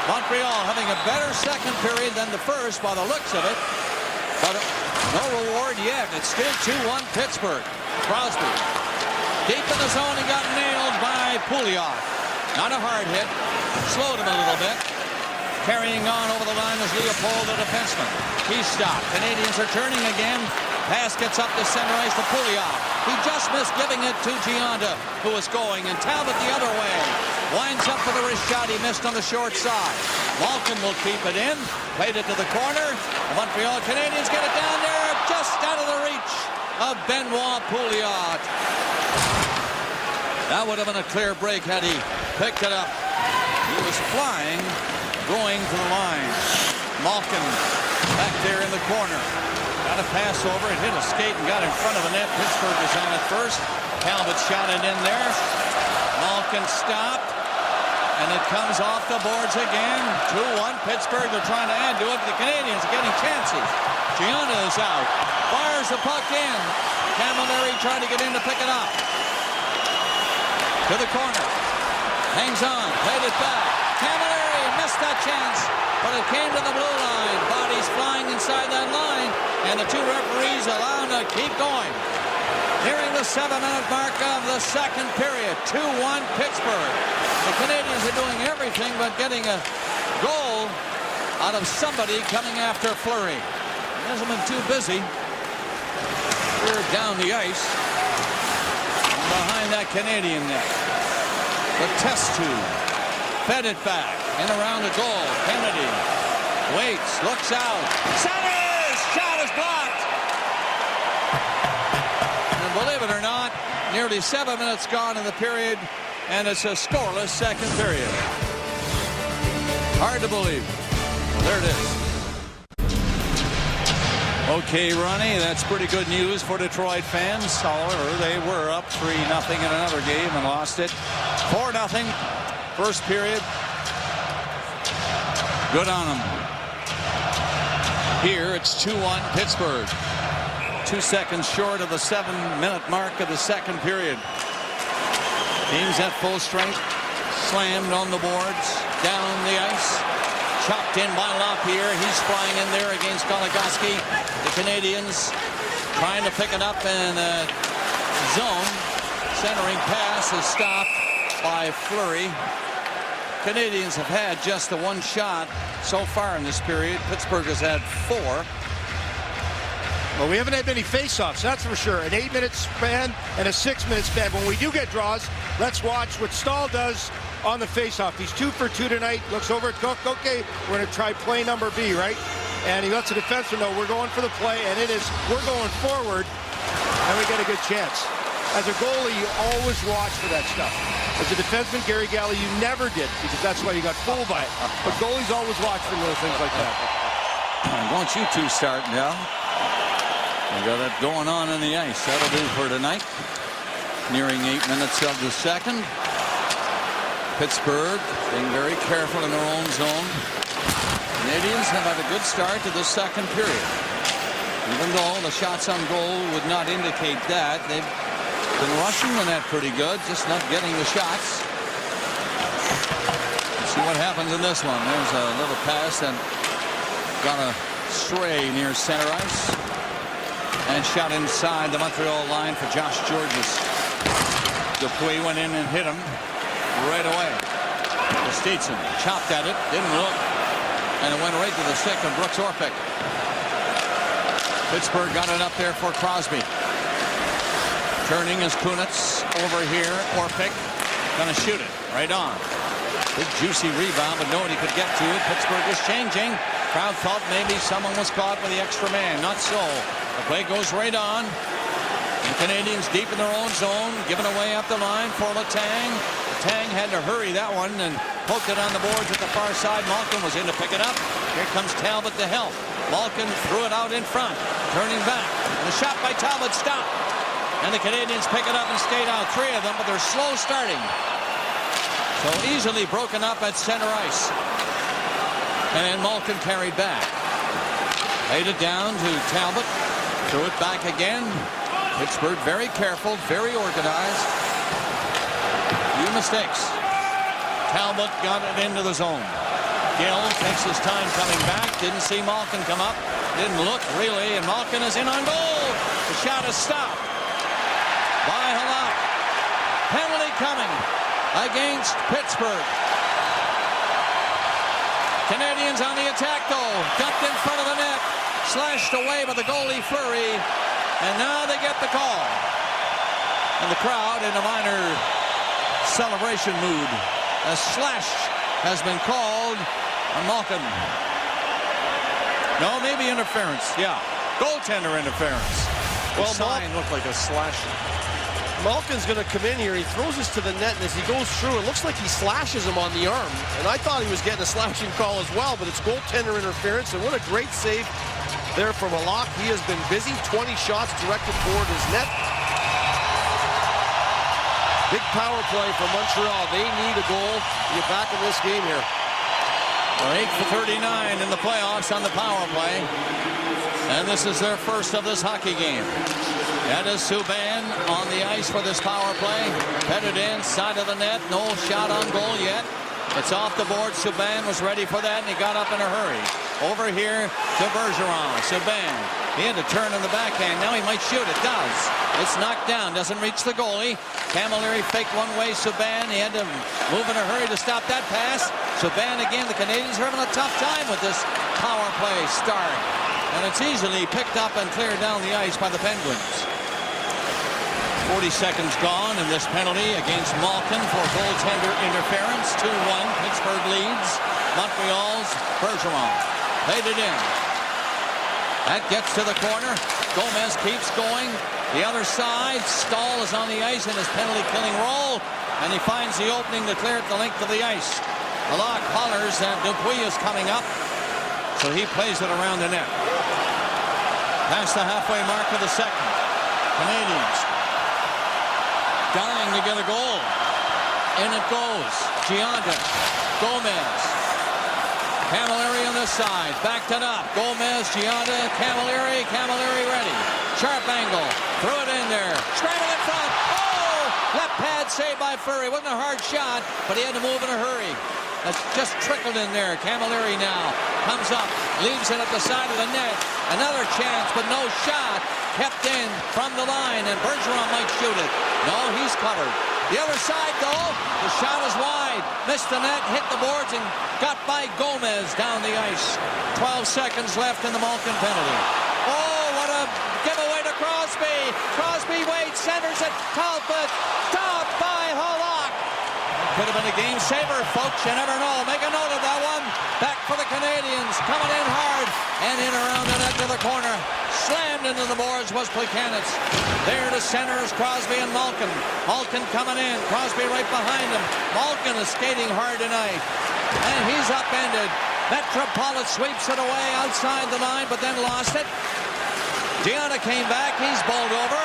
Montreal having a better second period than the first by the looks of it. But no reward yet. It's still 2-1 Pittsburgh. Crosby. Deep in the zone, he got nailed by Pouliot. Not a hard hit. Slowed him a little bit. Carrying on over the line is Leopold, the defenseman. He stopped. Canadiens are turning again. Pass gets up to center ice to Pouliot. He just missed giving it to Gianda, who was going, and Talbot the other way. Winds up for the wrist shot. He missed on the short side. Malkin will keep it in. Played it to the corner. The Montreal Canadiens get it down there, just out of the reach of Benoit Pouliot. That would have been a clear break had he picked it up. He was flying, going to the line. Malkin back there in the corner. Got a pass over, it hit a skate and got in front of the net. Pittsburgh was on it first. Talbot shot it in there. Malkin stopped. And it comes off the boards again. 2-1 Pittsburgh. They're trying to add to it. The Canadiens are getting chances. Gianda is out. Fires the puck in. Camilleri trying to get in to pick it up. To the corner. Hangs on. Played it back. Camilleri missed that chance. But it came to the blue line. Bodies flying inside that line. And the two referees allow him to keep going. Nearing the 7-minute mark of the second period. 2-1 Pittsburgh. The Canadiens are doing everything but getting a goal out of somebody coming after Fleury. He hasn't been too busy. We're down the ice. Behind that Canadian net. The test tube. Fed it back. In around the goal. Kennedy waits. Looks out. Centers! Shot is blocked. And believe it or not, nearly 7 minutes gone in the period. And it's a scoreless second period. Hard to believe. Well, there it is. Okay, Ronnie, that's pretty good news for Detroit fans. However, they were up 3-0 in another game and lost it 4-0. First period. Good on them. Here it's 2-1 Pittsburgh. 2 seconds short of the 7-minute mark of the second period. Teams at full strength. Slammed on the boards. Down the ice. Chopped in by LaPierre. He's flying in there against Goligoski. The Canadiens trying to pick it up in a zone. Centering pass is stopped by Fleury. Canadiens have had just the one shot so far in this period. Pittsburgh has had 4. Well, we haven't had many face-offs, that's for sure. An 8-minute span and a 6-minute span. When we do get draws, let's watch what Stahl does on the face-off. He's 2 for 2 tonight. Looks over at Cook. Okay, we're going to try play number B, right? And he lets the defenseman know we're going for the play, and it is we're going forward, and we get a good chance. As a goalie, you always watch for that stuff. As a defenseman, Gary Galley, you never did, because that's why you got fooled by it. But goalies always watch for little things like that. Don't you two start now. We got that going on the ice. That'll do for tonight. Nearing 8 minutes of the second. Pittsburgh being very careful in their own zone. Canadiens have had a good start to the second period. Even though the shots on goal would not indicate that, they've been rushing the net pretty good, just not getting the shots. Let's see what happens in this one. There's a little pass that got a stray near center ice. And shot inside the Montreal line for Josh Georges. Dupuis went in and hit him right away. Steedson chopped at it, didn't look, and it went right to the stick of Brooks Orpik. Pittsburgh got it up there for Crosby. Turning is Kunitz over here. Orpik gonna shoot it right on. Big juicy rebound, but nobody could get to it. Pittsburgh is changing. Crowd thought maybe someone was caught with the extra man. Not so. The play goes right on. The Canadiens deep in their own zone, giving away up the line for Letang. Letang had to hurry that one and poked it on the boards at the far side. Malkin was in to pick it up. Here comes Talbot to help. Malkin threw it out in front, turning back. And the shot by Talbot stopped. And the Canadiens pick it up and skate out. 3 of them, but they're slow starting. So easily broken up at center ice. And Malkin carried back. Laid it down to Talbot. Threw it back again. Pittsburgh very careful, very organized. Few mistakes. Talbot got it into the zone. Gill takes his time coming back. Didn't see Malkin come up. Didn't look really, and Malkin is in on goal. The shot is stopped by Halak. Penalty coming against Pittsburgh. Canadiens on the attack though. Dumped in front of the net. Slashed away by the goalie Fleury. And now they get the call. And the crowd in a minor celebration mood. A slash has been called on Malkin. No, maybe interference. Yeah, goaltender interference. Well, the sign looked like a slash. Malkin's going to come in here. He throws this to the net, and as he goes through, it looks like he slashes him on the arm. And I thought he was getting a slashing call as well, but it's goaltender interference. And what a great save there from Halak. He has been busy. 20 shots directed toward his net. Big power play for Montreal. They need a goal to get back in this game here. They're 8 for 39 in the playoffs on the power play. And this is their first of this hockey game. That is Subban on the ice for this power play. Headed in, side of the net. No shot on goal yet. It's off the board. Subban was ready for that, and he got up in a hurry. Over here to Bergeron. Subban. He had to turn on the backhand. Now he might shoot. It does. It's knocked down. Doesn't reach the goalie. Camilleri faked one way. Subban. He had to move in a hurry to stop that pass. Subban again. The Canadiens are having a tough time with this power play start. And it's easily picked up and cleared down the ice by the Penguins. 40 seconds gone in this penalty against Malkin for goaltender interference. 2-1. Pittsburgh leads. Montreal's Bergeron. Laid it in. That gets to the corner. Gomez keeps going. The other side. Stahl is on the ice in his penalty-killing roll. And he finds the opening to clear it the length of the ice. Halak hollers that Dupuis is coming up. So he plays it around the net. Past the halfway mark of the second. Canadiens dying to get a goal. In it goes. Gianta. Gomez. Camilleri on this side. Backed it up. Gomez, Gianta, Camilleri. Camilleri ready. Sharp angle. Threw it in there. Scramble in front. Oh! Left pad saved by Fleury. Wasn't a hard shot, but he had to move in a hurry. That's just trickled in there. Camilleri now comes up, leaves it at the side of the net. Another chance, but no shot. Kept in from the line, and Bergeron might shoot it. No, he's covered. The other side, though, the shot is wide. Missed the net, hit the boards, and got by Gomez down the ice. 12 seconds left in the Malkin penalty. Oh, what a giveaway to Crosby. Crosby waits, centers it. Talbot, stopped by Halak. Could have been a game saver, folks. You never know. Make a note of that one. Back for the Canadiens. Coming in hard. And in around the net to the corner. Slammed into the boards was Plekanec. There to center is Crosby and Malkin. Malkin coming in. Crosby right behind him. Malkin is skating hard tonight. And he's upended. Metropolit sweeps it away outside the line, but then lost it. Gianta came back. He's bowled over.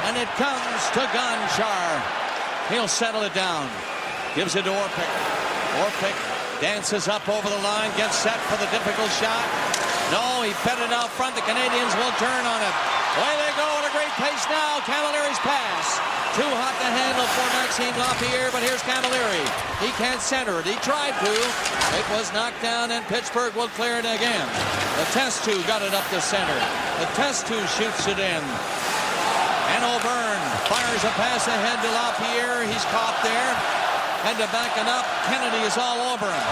And it comes to Gonchar. He'll settle it down. Gives it to Orpik. Orpik dances up over the line, gets set for the difficult shot. No, he fed it out front. The Canadiens will turn on it. Away they go at a great pace now. Camilleri's pass. Too hot to handle for Maxime Lapierre, but here's Camilleri. He can't center it. He tried to. It was knocked down, and Pittsburgh will clear it again. The Testu got it up to center. The Testu shoots it in. And O'Byrne fires a pass ahead to Lapierre. He's caught there. Had to back it up. Kennedy is all over him.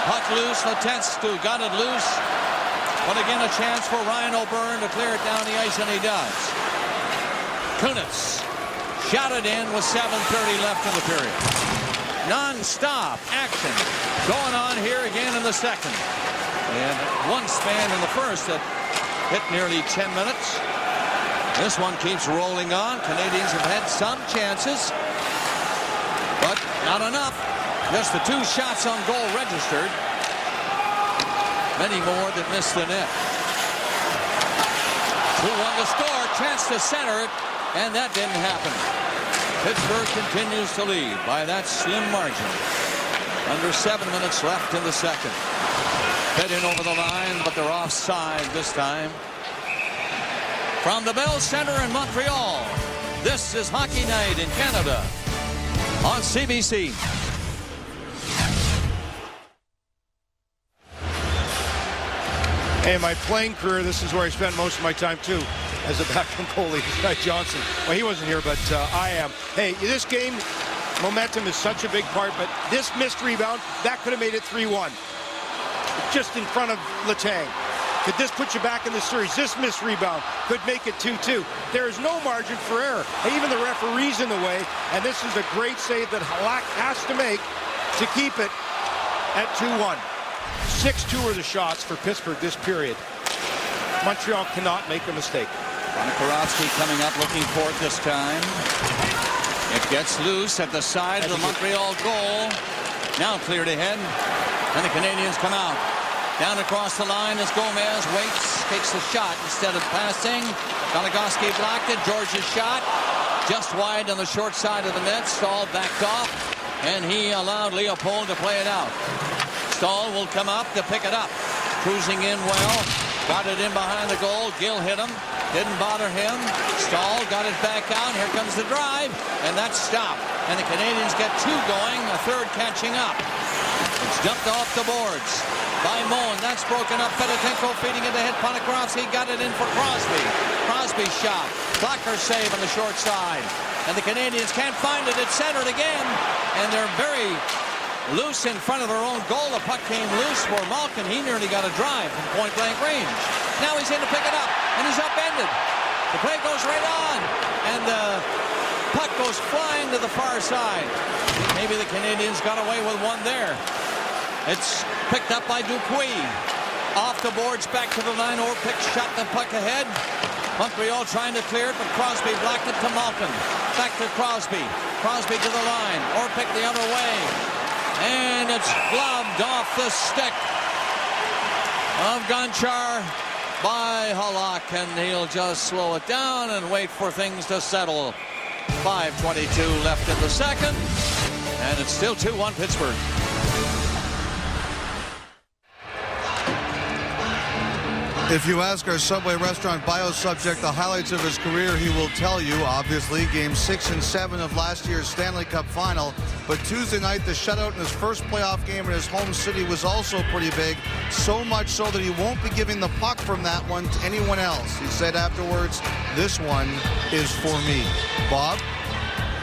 Puck loose. Letestu got it loose. But again, a chance for Ryan O'Byrne to clear it down the ice, and he does. Kunitz shot it in with 7:30 left in the period. Non-stop action going on here again in the second. And one span in the first that hit nearly 10 minutes. This one keeps rolling on. Canadiens have had some chances, but not enough. Just the 2 shots on goal registered. Many more that missed the net. 2-1 to score. Chance to center it, and that didn't happen. Pittsburgh continues to lead by that slim margin. Under 7 minutes left in the second. Head in over the line, but they're offside this time. From the Bell Center in Montreal, this is Hockey Night in Canada on CBC. Hey, in my playing career, this is where I spent most of my time, too, as a backup goalie. This guy Johnson. Well, he wasn't here, but I am. Hey, this game, momentum is such a big part, but this missed rebound, that could have made it 3-1. Just in front of Letang. Could this put you back in the series? This missed rebound could make it 2-2. There is no margin for error. Even the referee's in the way, and this is a great save that Halak has to make to keep it at 2-1. 6-2 are the shots for Pittsburgh this period. Montreal cannot make a mistake. Ponikarovsky coming up looking for it this time. It gets loose at the side of the Montreal goal. Now cleared ahead, and the Canadiens come out. Down across the line as Gomez waits, takes the shot instead of passing. Goligoski blocked it. George's shot just wide on the short side of the net. Stahl backed off, and he allowed Leopold to play it out. Stahl will come up to pick it up. Cruising in well. Got it in behind the goal. Gill hit him. Didn't bother him. Stahl got it back out. Here comes the drive, and that's stopped. And the Canadiens get 2 going, a third catching up. It's dumped off the boards by Moen. That's broken up. Fedotenko feeding it ahead. Ponikarovsky got it in for Crosby. Crosby's shot. Blocker save on the short side. And the Canadiens can't find it. It's centered again. And they're very loose in front of their own goal. The puck came loose for Malkin. He nearly got a drive from point-blank range. Now he's in to pick it up, and he's upended. The play goes right on, and the puck goes flying to the far side. Maybe the Canadiens got away with one there. It's picked up by Dupuis. Off the boards, back to the line. Orpik shot the puck ahead. Montreal trying to clear it, but Crosby blocked it to Malkin. Back to Crosby. Crosby to the line. Orpik the other way. And it's gloved off the stick of Gonchar by Halak, and he'll just slow it down and wait for things to settle. 5:22 left in the second, and it's still 2-1 Pittsburgh. If you ask our Subway restaurant bio subject the highlights of his career, he will tell you, obviously, Games 6 and 7 of last year's Stanley Cup final. But Tuesday night, the shutout in his first playoff game in his home city was also pretty big. So much so that he won't be giving the puck from that one to anyone else. He said afterwards, "This one is for me." Bob?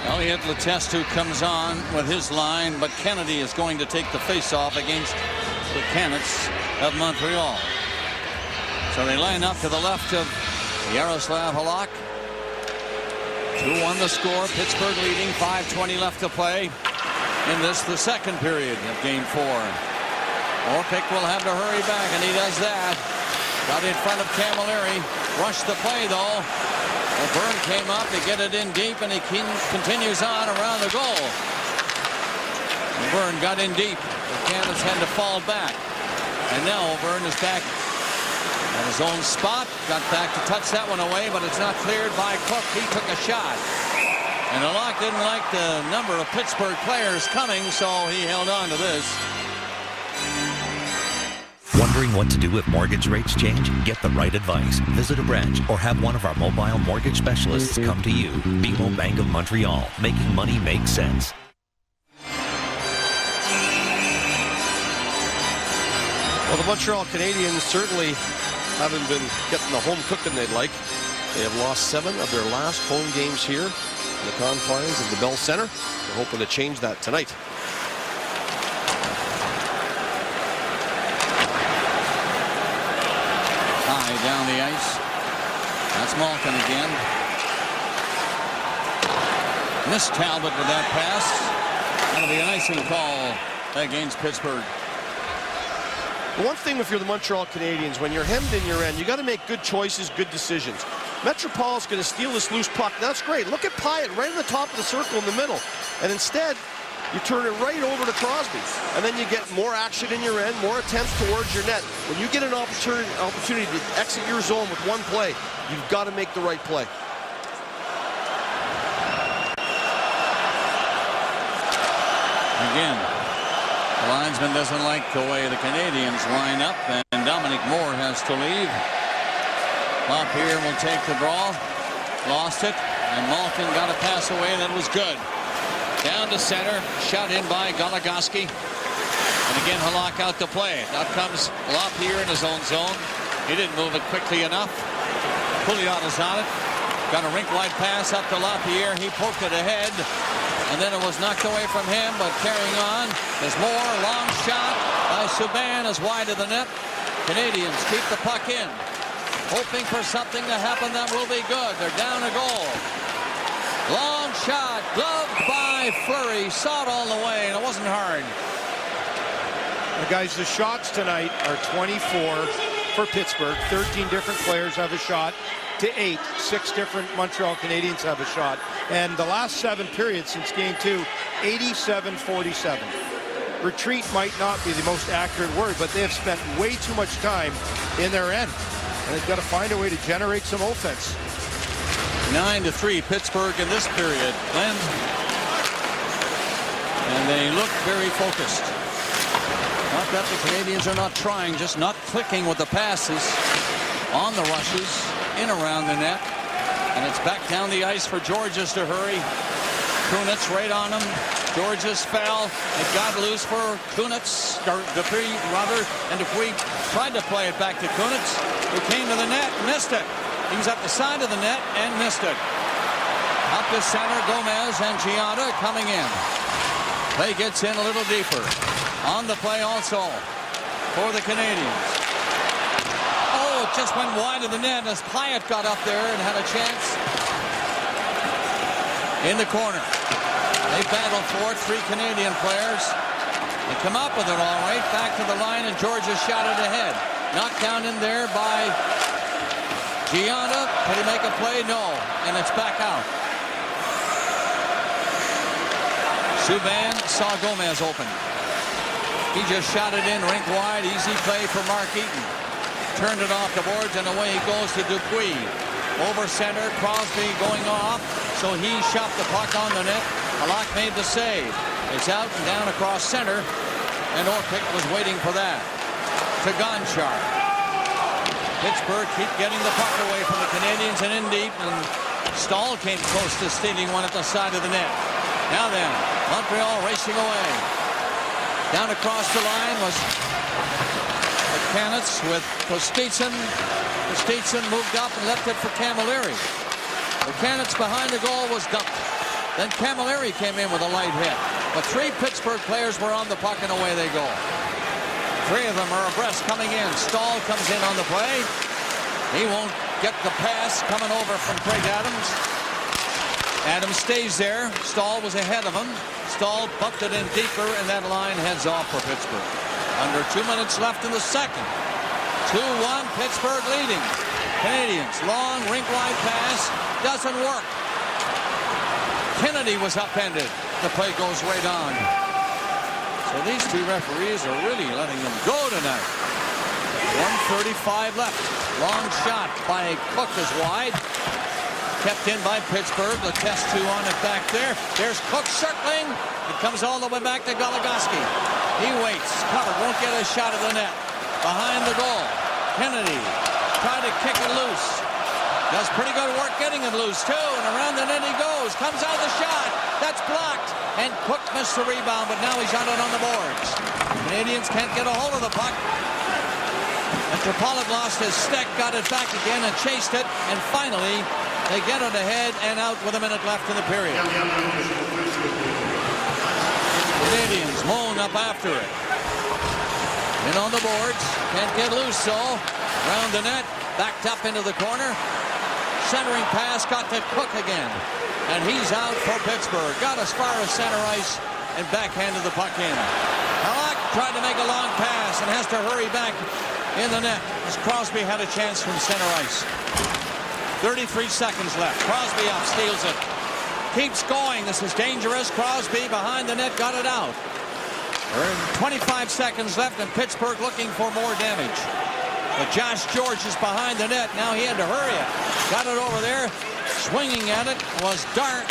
Elliot Letestu comes on with his line, but Kennedy is going to take the face-off against the Canucks of Montreal. So they line up to the left of Yaroslav Halak. 2-1 the score. Pittsburgh leading. 5:20 left to play in this, the second period of Game 4. Orpik will have to hurry back, and he does that. Got in front of Camilleri. Rushed the play, though. O'Byrne came up to get it in deep, and he continues on around the goal. O'Byrne got in deep. The Canadiens had to fall back. And now O'Byrne is back at his own spot. Got back to touch that one away, but it's not cleared by Cook. He took a shot. And Halak didn't like the number of Pittsburgh players coming, so he held on to this. Wondering what to do if mortgage rates change? Get the right advice. Visit a branch or have one of our mobile mortgage specialists come to you. BMO Bank of Montreal. Making money make sense. Well, the Montreal Canadiens certainly haven't been getting the home cooking they'd like. They have lost 7 of their last home games here. in the confines of the Bell Center. We're hoping to change that tonight. High down the ice. That's Malkin again. Missed Talbot with that pass. That'll be an icing call against Pittsburgh. The one thing if you're the Montreal Canadiens, when you're hemmed in your end, you got to make good choices, good decisions. Metropol's going to steal this loose puck. That's great. Look at Pyatt right in the top of the circle in the middle. And instead, you turn it right over to Crosby. And then you get more action in your end, more attempts towards your net. When you get an opportunity to exit your zone with one play, you've got to make the right play. Again, the linesman doesn't like the way the Canadiens line up, and Dominic Moore has to leave. Up here will take the draw. Lost it, and Malkin got a pass away that was good. Down to center, shot in by Goligoski. And again, Halak out to play. Out comes LaPierre in his own zone. He didn't move it quickly enough. Pouliot is on it. Got a rink-wide pass up to LaPierre. He poked it ahead. And then it was knocked away from him, but carrying on. There's more. Long shot by Subban is wide of the net. Canadiens keep the puck in, hoping for something to happen that will be good. They're down a goal. Long shot, gloved by Fleury. Saw it all the way, and it wasn't hard. Guys, the shots tonight are 24 for Pittsburgh. 13 different players have a shot to 8. 6 different Montreal Canadiens have a shot. And the last 7 periods since game 2, 87-47. Retreat might not be the most accurate word, but they have spent way too much time in their end. And they've got to find a way to generate some offense. 9-3 Pittsburgh in this period. Glenn. And they look very focused. Not that the Canadiens are not trying, just not clicking with the passes on the rushes in around the net. And it's back down the ice for Georges to hurry. Kunitz right on him. Georges fell. It got loose for Kunitz. Dupuis, rather. And Dupuis tried to play it back to Kunitz, who came to the net, missed it. He was at the side of the net and missed it. Up to center, Gomez and Gianna coming in. Play gets in a little deeper. On the play also for the Canadiens. Oh, it just went wide of the net as Pyatt got up there and had a chance. In the corner. They battled for it, 3 Canadian players. They come up with it all right. Back to the line, and Georgia shot it ahead. Knocked down in there by Gianna. Can he make a play? No. And it's back out. Subban saw Gomez open. He just shot it in rink wide. Easy play for Mark Eaton. Turned it off the boards, and away he goes to Dupuis. Over center, Crosby going off. So he shot the puck on the net. Halak made the save. It's out and down across center. And Orpik was waiting for that. To Gonchar. Pittsburgh keep getting the puck away from the Canadiens and in deep. And Stahl came close to stealing one at the side of the net. Now then, Montreal racing away. Down across the line was Canitz with Kostitsyn. Kostitsyn moved up and left it for Camilleri. The Canitz behind the goal was dumped. Then Camilleri came in with a light hit. But 3 Pittsburgh players were on the puck, and away they go. 3 of them are abreast coming in. Stahl comes in on the play. He won't get the pass coming over from Craig Adams. Adams stays there. Stahl was ahead of him. Stahl bumped it in deeper, and that line heads off for Pittsburgh. Under 2 minutes left in the second. 2-1, Pittsburgh leading. Canadiens, long rink-wide pass, doesn't work. Kennedy was upended. The play goes right on. So these 2 referees are really letting them go tonight. 1:35 left. Long shot by Cook is wide. Kept in by Pittsburgh. The test 2 on it back there. There's Cook circling. It comes all the way back to Goligoski. He waits. Covered. Won't get a shot at the net. Behind the goal. Kennedy tried to kick it loose. Does pretty good work getting it loose, too. And around the net he goes. Comes out the shot. That's blocked. And Cook missed the rebound, but now he's on it on the boards. Canadiens can't get a hold of the puck. And Topolov lost his stick, got it back again and chased it. And finally, They get it ahead and out with a minute left in the period. Canadiens mowing up after it. In on the boards. Can't get loose, so around the net. Backed up into the corner. Centering pass got to Cook again. And he's out for Pittsburgh. Got as far as center ice and backhanded the puck in. Halak tried to make a long pass and has to hurry back in the net as Crosby had a chance from center ice. 33 seconds left. Crosby up, steals it. Keeps going. This is dangerous. Crosby behind the net, got it out. 25 seconds left, and Pittsburgh looking for more damage. But Josh George is behind the net. Now he had to hurry it. Got it over there. Swinging at it was Darch.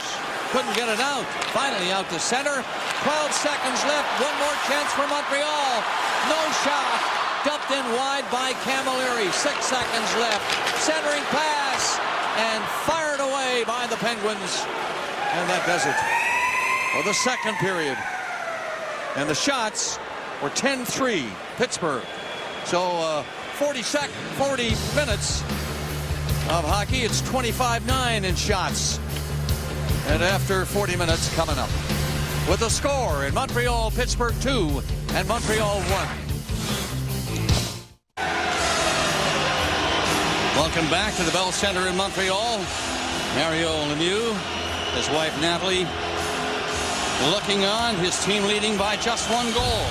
Couldn't get it out. Finally out to center. 12 seconds left. One more chance for Montreal. No shot. Dumped in wide by Camilleri. 6 seconds left. Centering pass. And fired away by the Penguins. And that does it for the second period. And the shots were 10-3 Pittsburgh. So 40 minutes of hockey. It's 25-9 in shots. And after 40 minutes coming up with a score in Montreal, Pittsburgh 2 and Montreal 1. Welcome back to the Bell Center in Montreal. Mario Lemieux, his wife Natalie, looking on, his team leading by just 1 goal.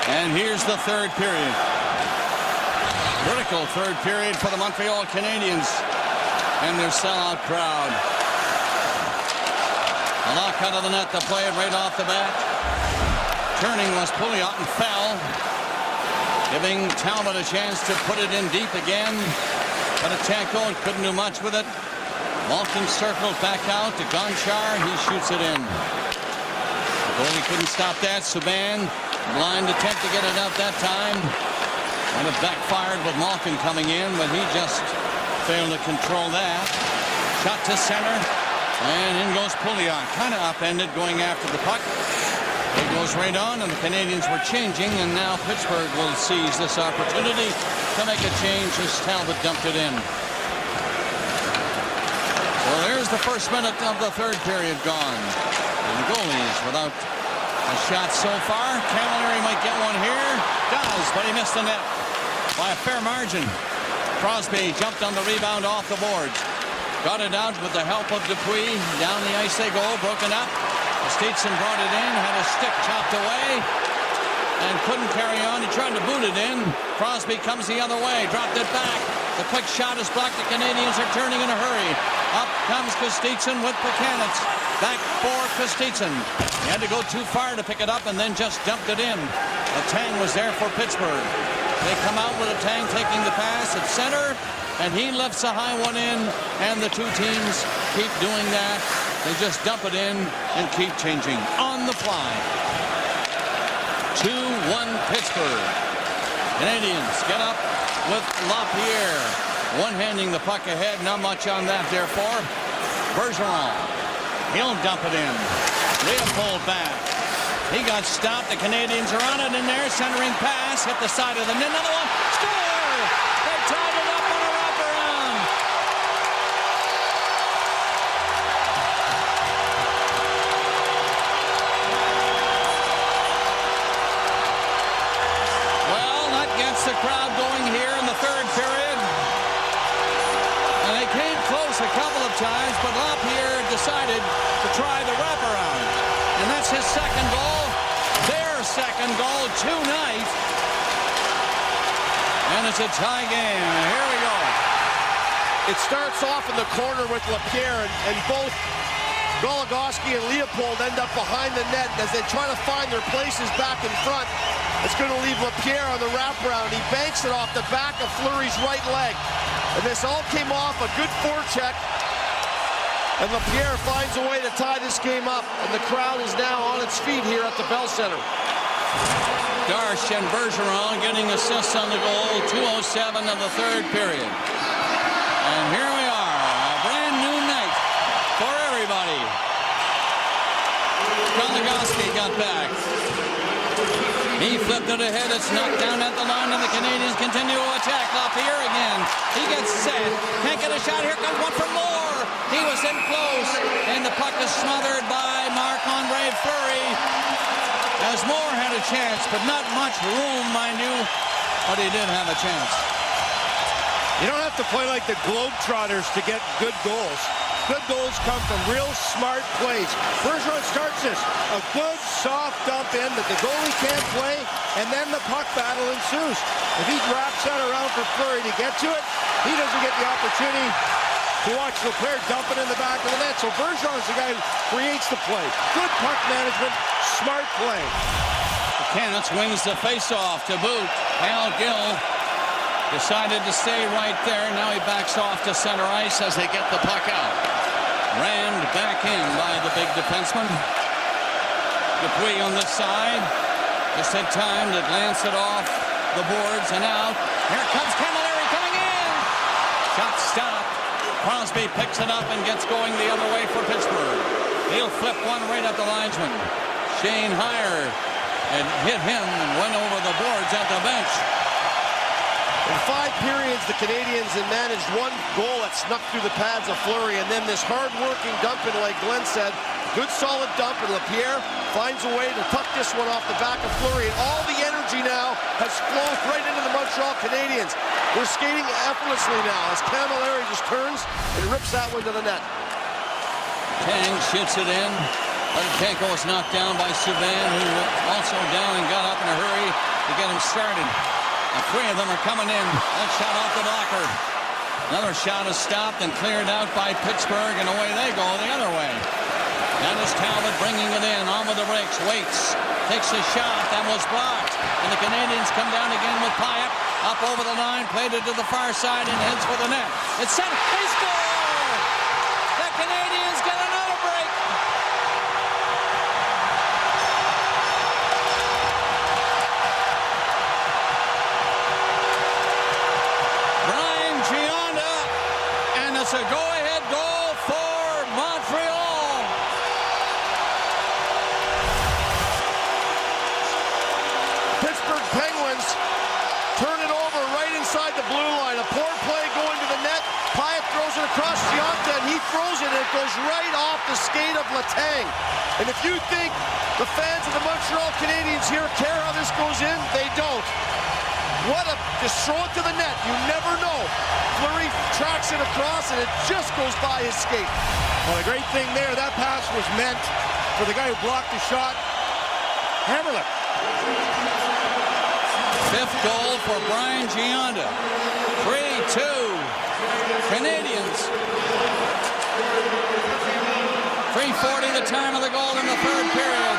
And here's the third period. Critical third period for the Montreal Canadiens and their sellout crowd. A lock out of the net to play it right off the bat. Turning was Pouliot and fell, giving Talbot a chance to put it in deep again. But Atanko couldn't do much with it. Malkin circled back out to Gonchar. He shoots it in. The goalie couldn't stop that. Subban, blind attempt to get it out that time. And it backfired with Malkin coming in, but he just failed to control that. Shot to center, and in goes Pouliot. Kind of upended going after the puck. It goes right on, and the Canadiens were changing, and now Pittsburgh will seize this opportunity to make a change as Talbot dumped it in. Well, there's the first minute of the third period gone. And the goalies without a shot so far. Camilleri might get one here. Does, but he missed the net by a fair margin. Crosby jumped on the rebound off the boards. Got it out with the help of Dupuis. Down the ice they go, broken up. Steetson brought it in, had a stick chopped away, and couldn't carry on. He tried to boot it in. Crosby comes the other way, dropped it back. The quick shot is blocked. The Canadiens are turning in a hurry. Up comes Kostitsyn with Buchanan. Back for Kostitsyn. He had to go too far to pick it up and then just dumped it in. Letang was there for Pittsburgh. They come out with Letang taking the pass at center, and he lifts a high one in, and the two teams keep doing that. They just dump it in and keep changing on the fly. 2-1 Pittsburgh. Canadiens get up with LaPierre. One-handing the puck ahead. Not much on that, therefore. Bergeron. He'll dump it in. Leopold back. He got stopped. The Canadiens are on it in there. Centering pass. Hit the side of the net. Another one. Score! They tied it up on a wraparound. Well, that gets the crowd going here in the third period. And they came close a couple of times, but LaPierre decided to try the wraparound. And that's his second goal. Their second goal tonight. And it's a tie game. Here we go. It starts off in the corner with LaPierre, and both Goligoski and Leopold end up behind the net. As they try to find their places back in front, it's going to leave LaPierre on the wraparound. He banks it off the back of Fleury's right leg. And this all came off a good forecheck. And LaPierre finds a way to tie this game up. And the crowd is now on its feet here at the Bell Center. Darche and Bergeron getting assists on the goal. 2:07 of the third period. And here we are. A brand new night for everybody. Goligoski got back. He flipped it ahead. It's knocked down at the line, and the Canadiens continue to attack. LaPierre again. He gets set. Can't get a shot. Here comes one for Moore. He was in close, and the puck is smothered by Marc-Andre Fleury. As Moore had a chance, but not much room, mind you, but he did have a chance. You don't have to play like the Globetrotters to get good goals. Good goals come from real smart plays. Bergeron starts this. A good, soft dump in that the goalie can't play, and then the puck battle ensues. If he wraps that around for Fleury to get to it, he doesn't get the opportunity to watch LaPierre dump it in the back of the net. So Bergeron is the guy who creates the play. Good puck management, smart play. Canucks wins the face-off to boot. Al Gill decided to stay right there. Now he backs off to center ice as they get the puck out. Rammed back in by the big defenseman. Dupuis on this side. Just had time to glance it off the boards and out. Here comes Camilleri coming in. Shot stopped. Crosby picks it up and gets going the other way for Pittsburgh. He'll flip one right at the linesman. Shane Heyer and hit him and went over the boards at the bench. In 5 periods, the Canadiens had managed 1 goal that snuck through the pads of Fleury, and then this hard-working dump in, like Glenn said, good solid dump, and LaPierre finds a way to tuck this one off the back of Fleury, and all the energy now has flowed right into the Montreal Canadiens. They're skating effortlessly now as Camilleri just turns and rips that one to the net. Tang shoots it in. Budenko was knocked down by Subban, who also down and got up in a hurry to get him started. And 3 of them are coming in. That shot off the blocker. Another shot is stopped and cleared out by Pittsburgh, and away they go the other way. That is Talbot bringing it in. On with the brakes. Waits. Takes a shot. That was blocked. And the Canadiens come down again with Pyatt. Up over the line. Played it to the far side and heads for the net. It's sent. They score! The Canadiens get another break. It's a go-ahead goal for Montreal. Pittsburgh Penguins turn it over right inside the blue line. A poor play going to the net. Pyatt throws it across Giunta, and he throws it, and it goes right off the skate of Letang. And if you think the fans of the Montreal Canadiens here care how this goes in, they don't. Just throw it to the net. You never know. Fleury tracks it across, and it just goes by his skate. Well, the great thing there, that pass was meant for the guy who blocked the shot, Hammerlick. 5th goal for Brian Giunta. 3-2. Canadiens. 3:40 the time of the goal in the 3rd period.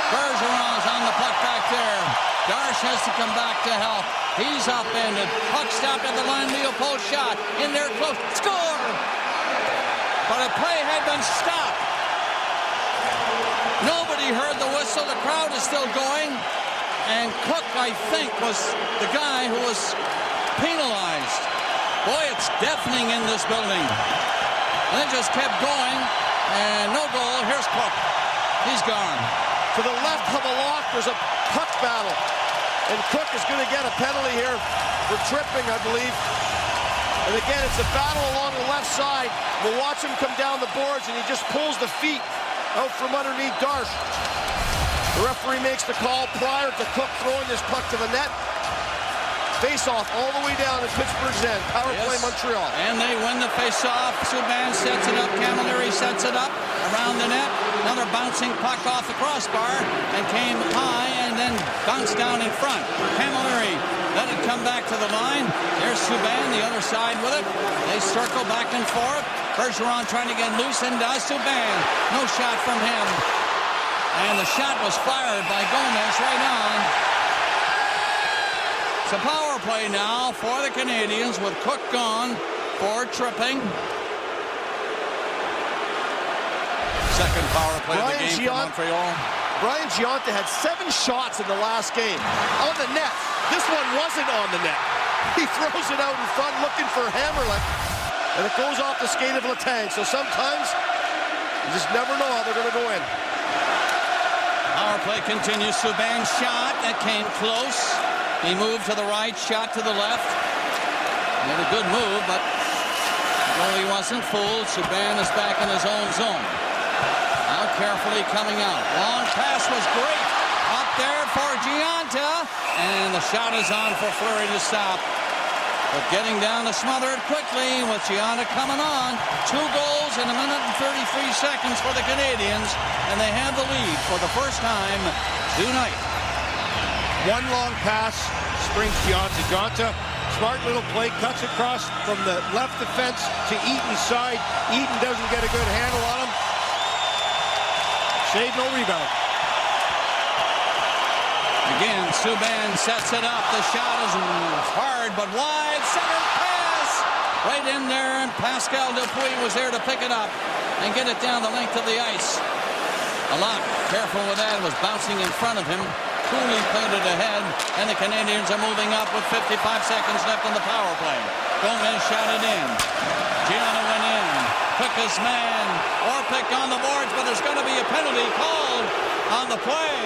Bergeron's on the puck back there. Darsh has to come back to help. He's upended. Puck stopped at the line. Leopold shot. In there close. Score! But a play had been stopped. Nobody heard the whistle. The crowd is still going. And Cook, I think, was the guy who was penalized. Boy, it's deafening in this building. And it just kept going. And no goal. Here's Cook. He's gone. To the left of the lock, there's a puck battle. And Cook is going to get a penalty here for tripping, I believe. And again, it's a battle along the left side. We'll watch him come down the boards, and he just pulls the feet out from underneath Darsh. The referee makes the call prior to Cook throwing this puck to the net. Face-off all the way down at Pittsburgh's end. Power play Montreal. And they win the face-off. Subban sets it up. Camilleri sets it up around the net. Another bouncing puck off the crossbar and came high and then bounced down in front. Camilleri let it come back to the line. There's Subban, the other side with it. They circle back and forth. Bergeron trying to get loose and does. Subban. No shot from him. And the shot was fired by Gomez right on. It's a power play now for the Canadiens with Cook gone for tripping. Second power play of the game for Montreal. Brian Giunta had 7 shots in the last game. On the net. This one wasn't on the net. He throws it out in front looking for Hammerlick. And it goes off the skate of Letang. So sometimes you just never know how they're going to go in. power play continues. Subban's shot that came close. He moved to the right, shot to the left. Made a good move, but goalie wasn't fooled. Subban is back in his own zone. Now carefully coming out. Long pass was great. Up there for Giunta. And the shot is on for Fleury to stop. But getting down to smother it quickly with Giunta coming on. 2 goals in 1 minute and 33 seconds for the Canadiens. And they have the lead for the first time tonight. One long pass springs Giunta. Smart little play, cuts across from the left defense to Eaton's side. Eaton doesn't get a good handle on him. Save, no rebound. Again, Subban sets it up. The shot is hard but wide. Center pass right in there, and Pascal Dupuis was there to pick it up and get it down the length of the ice. A lot careful with that. It was bouncing in front of him. Coolly played it ahead, and the Canadiens are moving up with 55 seconds left in the power play. Gomez shot it in. Giunta went in. Quickest man. Orpik on the boards, but there's going to be a penalty called on the play.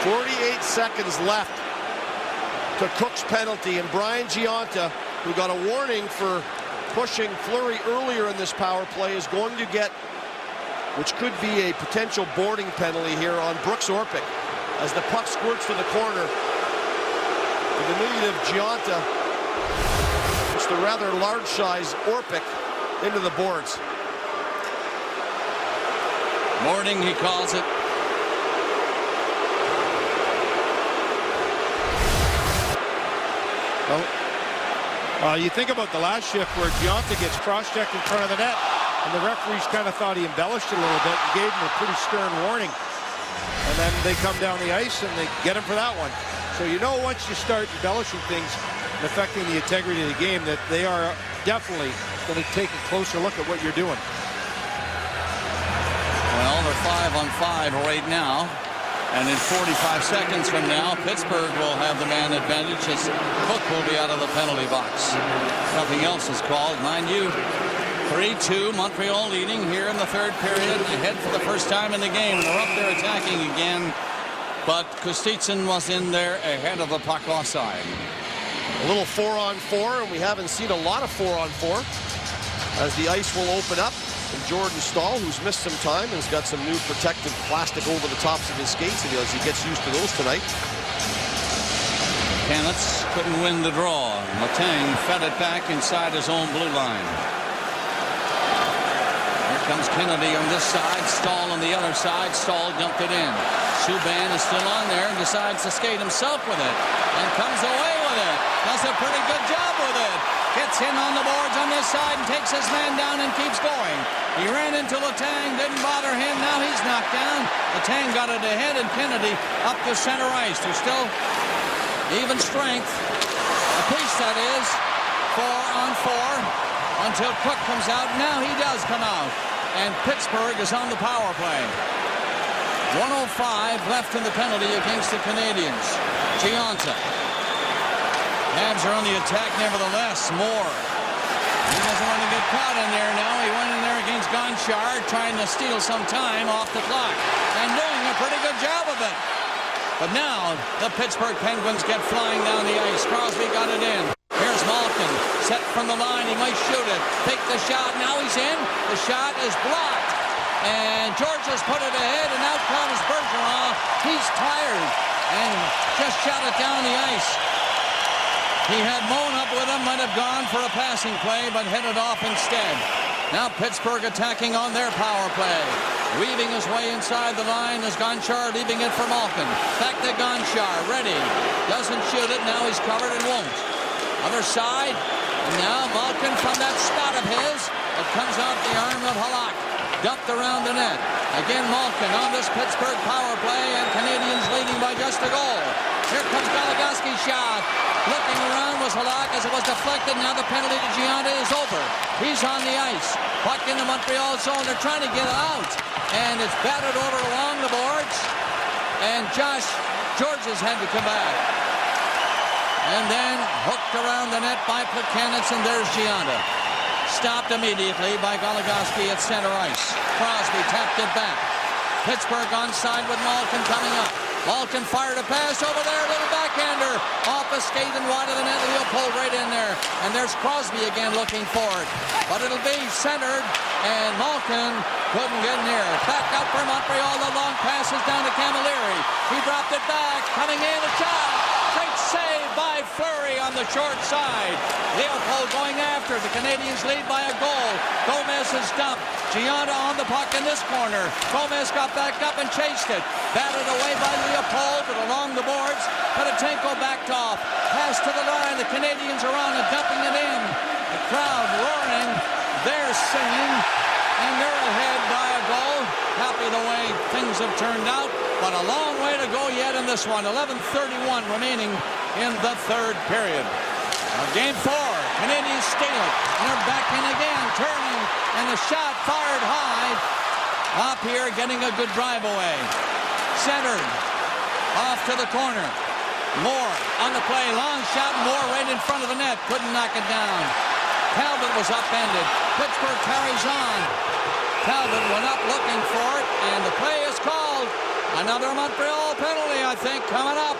48 seconds left to Cook's penalty, and Brian Giunta, who got a warning for pushing Fleury earlier in this power play, is going to get, which could be a potential boarding penalty here on Brooks Orpik as the puck squirts to the corner. For the native Giunta, it's the rather large size Orpik into the boards. Boarding, he calls it. Well, you think about the last shift where Giunta gets cross-checked in front of the net, and the referees kind of thought he embellished it a little bit and gave him a pretty stern warning. And then they come down the ice and they get him for that one. So you know, once you start embellishing things and affecting the integrity of the game, that they are definitely going to take a closer look at what you're doing. Well, they're 5-on-5 right now. And in 45 seconds from now, Pittsburgh will have the man advantage as Cook will be out of the penalty box. Nothing else is called. Mind you, 3-2, Montreal leading here in the third period. Ahead for the first time in the game. They're up there attacking again. But Kostitsyn was in there ahead of the puck offside. A little 4-on-4, and we haven't seen a lot of 4-on-4 as the ice will open up. And Jordan Staal, who's missed some time, has got some new protective plastic over the tops of his skates as he gets used to those tonight. Canitz couldn't win the draw. Letang fed it back inside his own blue line. Here comes Kennedy on this side, Staal on the other side. Staal dumped it in. Subban is still on there and decides to skate himself with it and comes away with it. Does a pretty good job with it. Gets in on the boards on this side and takes his man down and keeps going. He ran into Letang, didn't bother him. Now he's knocked down. Letang got it ahead, and Kennedy up the center ice. There's still even strength. A piece, that is. 4-on-4 until Cook comes out. Now he does come out. And Pittsburgh is on the power play. 1:05 left in the penalty against the Canadiens. Giunta. Habs are on the attack nevertheless. Moore. He doesn't want to get caught in there now. He went in there against Gonchar, trying to steal some time off the clock. And doing a pretty good job of it. But now the Pittsburgh Penguins get flying down the ice. Crosby got it in. Here's Malkin. Set from the line. He might shoot it. Take the shot. Now he's in. The shot is blocked. And George has put it ahead. And out comes Bergeron. He's tired. And just shot it down the ice. He had Moan up with him, might have gone for a passing play, but headed off instead. Now Pittsburgh attacking on their power play. Weaving his way inside the line is Gonchar, leaving it for Malkin. Back to Gonchar, ready. Doesn't shoot it, now he's covered and won't. Other side, and now Malkin from that spot of his. It comes off the arm of Halak. Dumped around the net. Again Malkin on this Pittsburgh power play, and Canadiens leading by just a goal. Here comes Goligoski's shot. Looking around was Halak as it was deflected. Now the penalty to Giunta is over. He's on the ice. Puck in the Montreal zone. They're trying to get it out. And it's battered over along the boards. And Josh Georges had to come back. And then hooked around the net by Plekanec, and there's Giunta. Stopped immediately by Goligoski at center ice. Crosby tapped it back. Pittsburgh onside with Malkin coming up. Malkin fired a pass over there, little backhander. Off a skate and wide of the net. Leopold right in there. And there's Crosby again looking for it. But it'll be centered, and Malkin couldn't get near. Back out for Montreal. The long pass is down to Camilleri. He dropped it back. Coming in, a shot. Great save by Fleury on the short side. Leopold going after. The Canadiens lead by a goal. Gomez is dumped. Gianna on the puck in this corner. Gomez got back up and chased it. Batted away by Leopold, but along the boards. Petatenko backed off. Pass to the line. The Canadiens are on and dumping it in. The crowd roaring. They're singing. And they're ahead by a goal. Happy the way things have turned out. But a long way to go yet in this one. 11:31 remaining in the third period. Now, game 4. Canadiens steal it. And they're back in again. Turning. And the shot fired high. Up here getting a good drive away. Centered. Off to the corner. Moore on the play. Long shot. Moore right in front of the net. Couldn't knock it down. Talbot was upended. Pittsburgh carries on. Talbot went up looking for it. And the play is called. Another Montreal penalty, I think, coming up.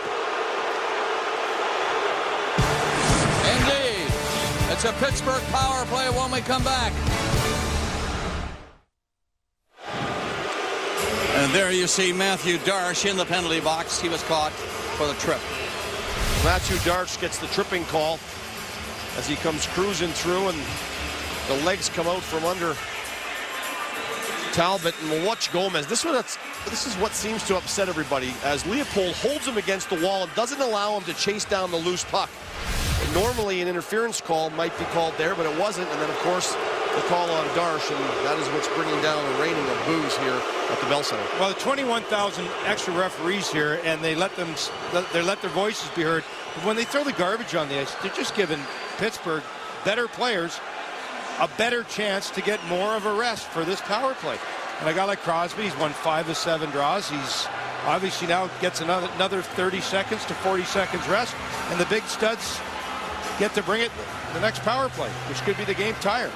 Indeed. It's a Pittsburgh power play when we come back. And there you see Matthew Darche in the penalty box. He was caught for the trip. Matthew Darche gets the tripping call as he comes cruising through, and the legs come out from under Talbot, and we'll watch Gomez. This is what seems to upset everybody, as Leopold holds him against the wall and doesn't allow him to chase down the loose puck. And normally an interference call might be called there, but it wasn't. And then, of course, the call on Darche, and that is what's bringing down a raining of boos here at the Bell Center. Well, 21,000 extra referees here, and they let their voices be heard. But when they throw the garbage on the ice, they're just giving Pittsburgh better players a better chance to get more of a rest for this power play. And a guy like Crosby, he's won 5 of 7 draws. He's obviously now gets another 30 seconds to 40 seconds rest, and the big studs get to bring it the next power play, which could be the game tire.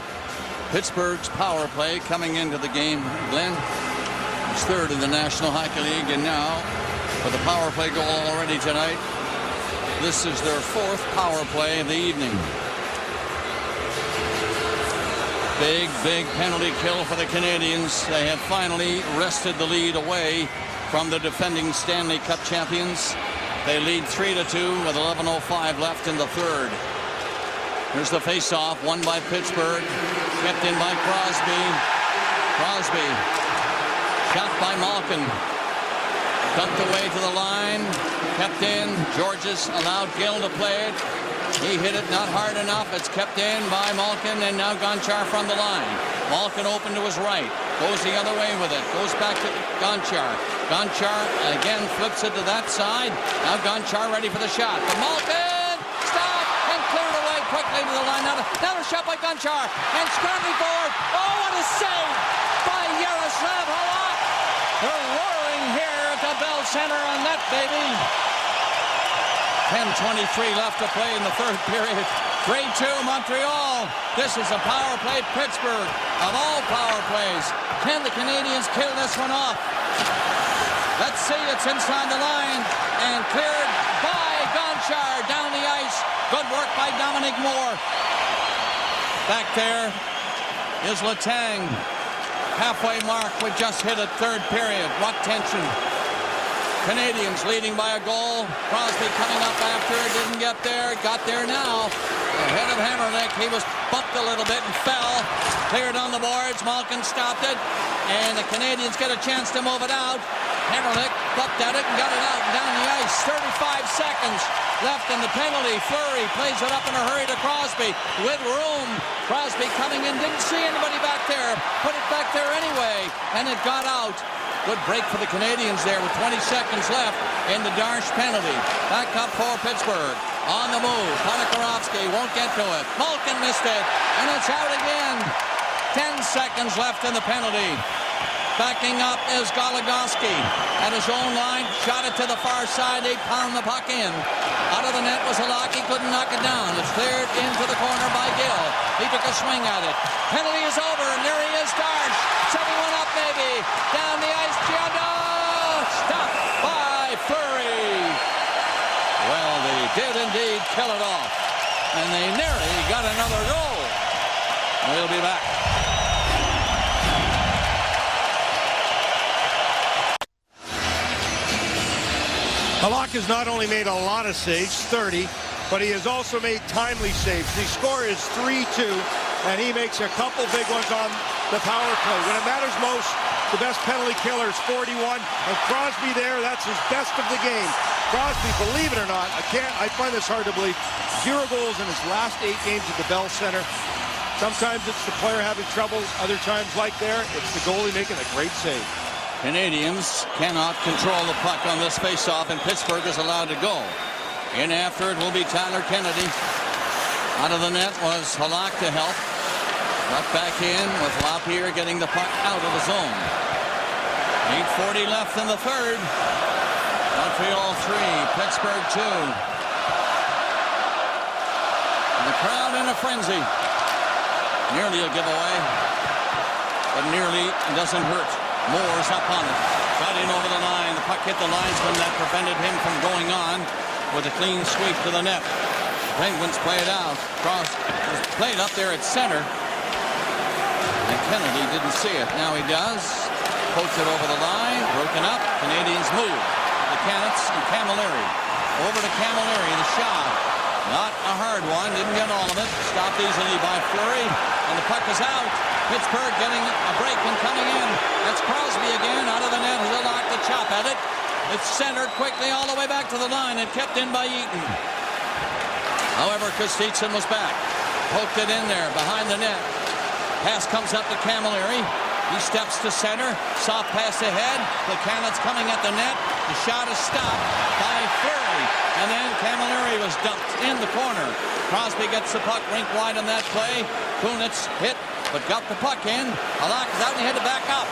Pittsburgh's power play coming into the game, Glenn. It's third in the National Hockey League, and now with a power play goal already tonight, this is their 4th power play of the evening. Big penalty kill for the Canadiens. They have finally wrested the lead away from the defending Stanley Cup champions. They lead 3-2 with 11:05 left in the third. Here's the face-off, won by Pittsburgh, kept in by Crosby. Crosby, shot by Malkin. Dumped away to the line, kept in. Georges allowed Gill to play it. He hit it not hard enough. It's kept in by Malkin, and now Gonchar from the line. Malkin open to his right. Goes the other way with it. Goes back to Gonchar. Gonchar again flips it to that side. Now Gonchar ready for the shot. But Malkin stopped and cleared away quickly to the line. Now a shot by Gonchar. And scrambling forward. Oh, what a save by Yaroslav Halak. They're roaring here at the Bell Center on that, baby. 10:23 left to play in the third period. 3-2 Montreal. This is a power play Pittsburgh. Of all power plays, can the Canadiens kill this one off? Let's see, it's inside the line and cleared by Gonchar down the ice. Good work by Dominic Moore. Back there is Letang. Halfway mark, we just hit a third period. What tension. Canadiens leading by a goal. Crosby coming up after, didn't get there, got there now. Ahead of Hammerlick, he was bumped a little bit and fell. Cleared on the boards, Malkin stopped it, and the Canadiens get a chance to move it out. Hammerlick bumped at it and got it out and down the ice. 35 seconds left in the penalty. Fleury plays it up in a hurry to Crosby with room. Crosby coming in, didn't see anybody back there, put it back there anyway, and it got out. Good break for the Canadiens there with 20 seconds left in the Darche penalty. Back up for Pittsburgh. On the move. Ponikarovsky won't get to it. Malkin missed it. And it's out again. 10 seconds left in the penalty. Backing up is Goligoski. At his own line, shot it to the far side. They pound the puck in. Out of the net was Halak. He couldn't knock it down. It's cleared into the corner by Gill. He took a swing at it. Penalty is over, and there he is, Darche. Setting one up. maybe. Down the ice, Giando. Stopped by Fleury. Well, they did indeed kill it off. And they nearly got another goal. We'll be back. Halak has not only made a lot of saves, 30, but he has also made timely saves. The score is 3-2, and he makes a couple big ones on the power play. When it matters most, the best penalty killer is 41, and Crosby there, that's his best of the game. Crosby, believe it or not, I find this hard to believe, 0 goals in his last 8 games at the Bell Center. Sometimes it's the player having trouble, other times like there, it's the goalie making a great save. Canadiens cannot control the puck on this faceoff, and Pittsburgh is allowed to go. In after it will be Tyler Kennedy. Out of the net was Halak to help. Got back in with Lapierre getting the puck out of the zone. 8:40 left in the third. Montreal 3, Pittsburgh 2. And the crowd in a frenzy. Nearly a giveaway, but nearly doesn't hurt. Moore's up on it. Got in over the line. The puck hit the linesman. That prevented him from going on with a clean sweep to the net. Penguins play it out. Cross was played up there at center. And Kennedy didn't see it. Now he does. Pokes it over the line. Broken up. Canadiens move. The Cannets and Camilleri. Over to Camilleri. The shot. Not a hard one. Didn't get all of it. Stopped easily by Fleury. And the puck is out. Pittsburgh getting a break and coming in. That's Crosby again. Out of the net. Halak to chop at it. It's centered quickly all the way back to the line and kept in by Eaton. However, Kostitsyn was back. Poked it in there behind the net. Pass comes up to Camilleri. He steps to center. Soft pass ahead. The Cannons coming at the net. The shot is stopped by Fleury. And then Camilleri was dumped in the corner. Crosby gets the puck rink wide on that play. Kunitz hit, but got the puck in. Halak is out and he had to back up.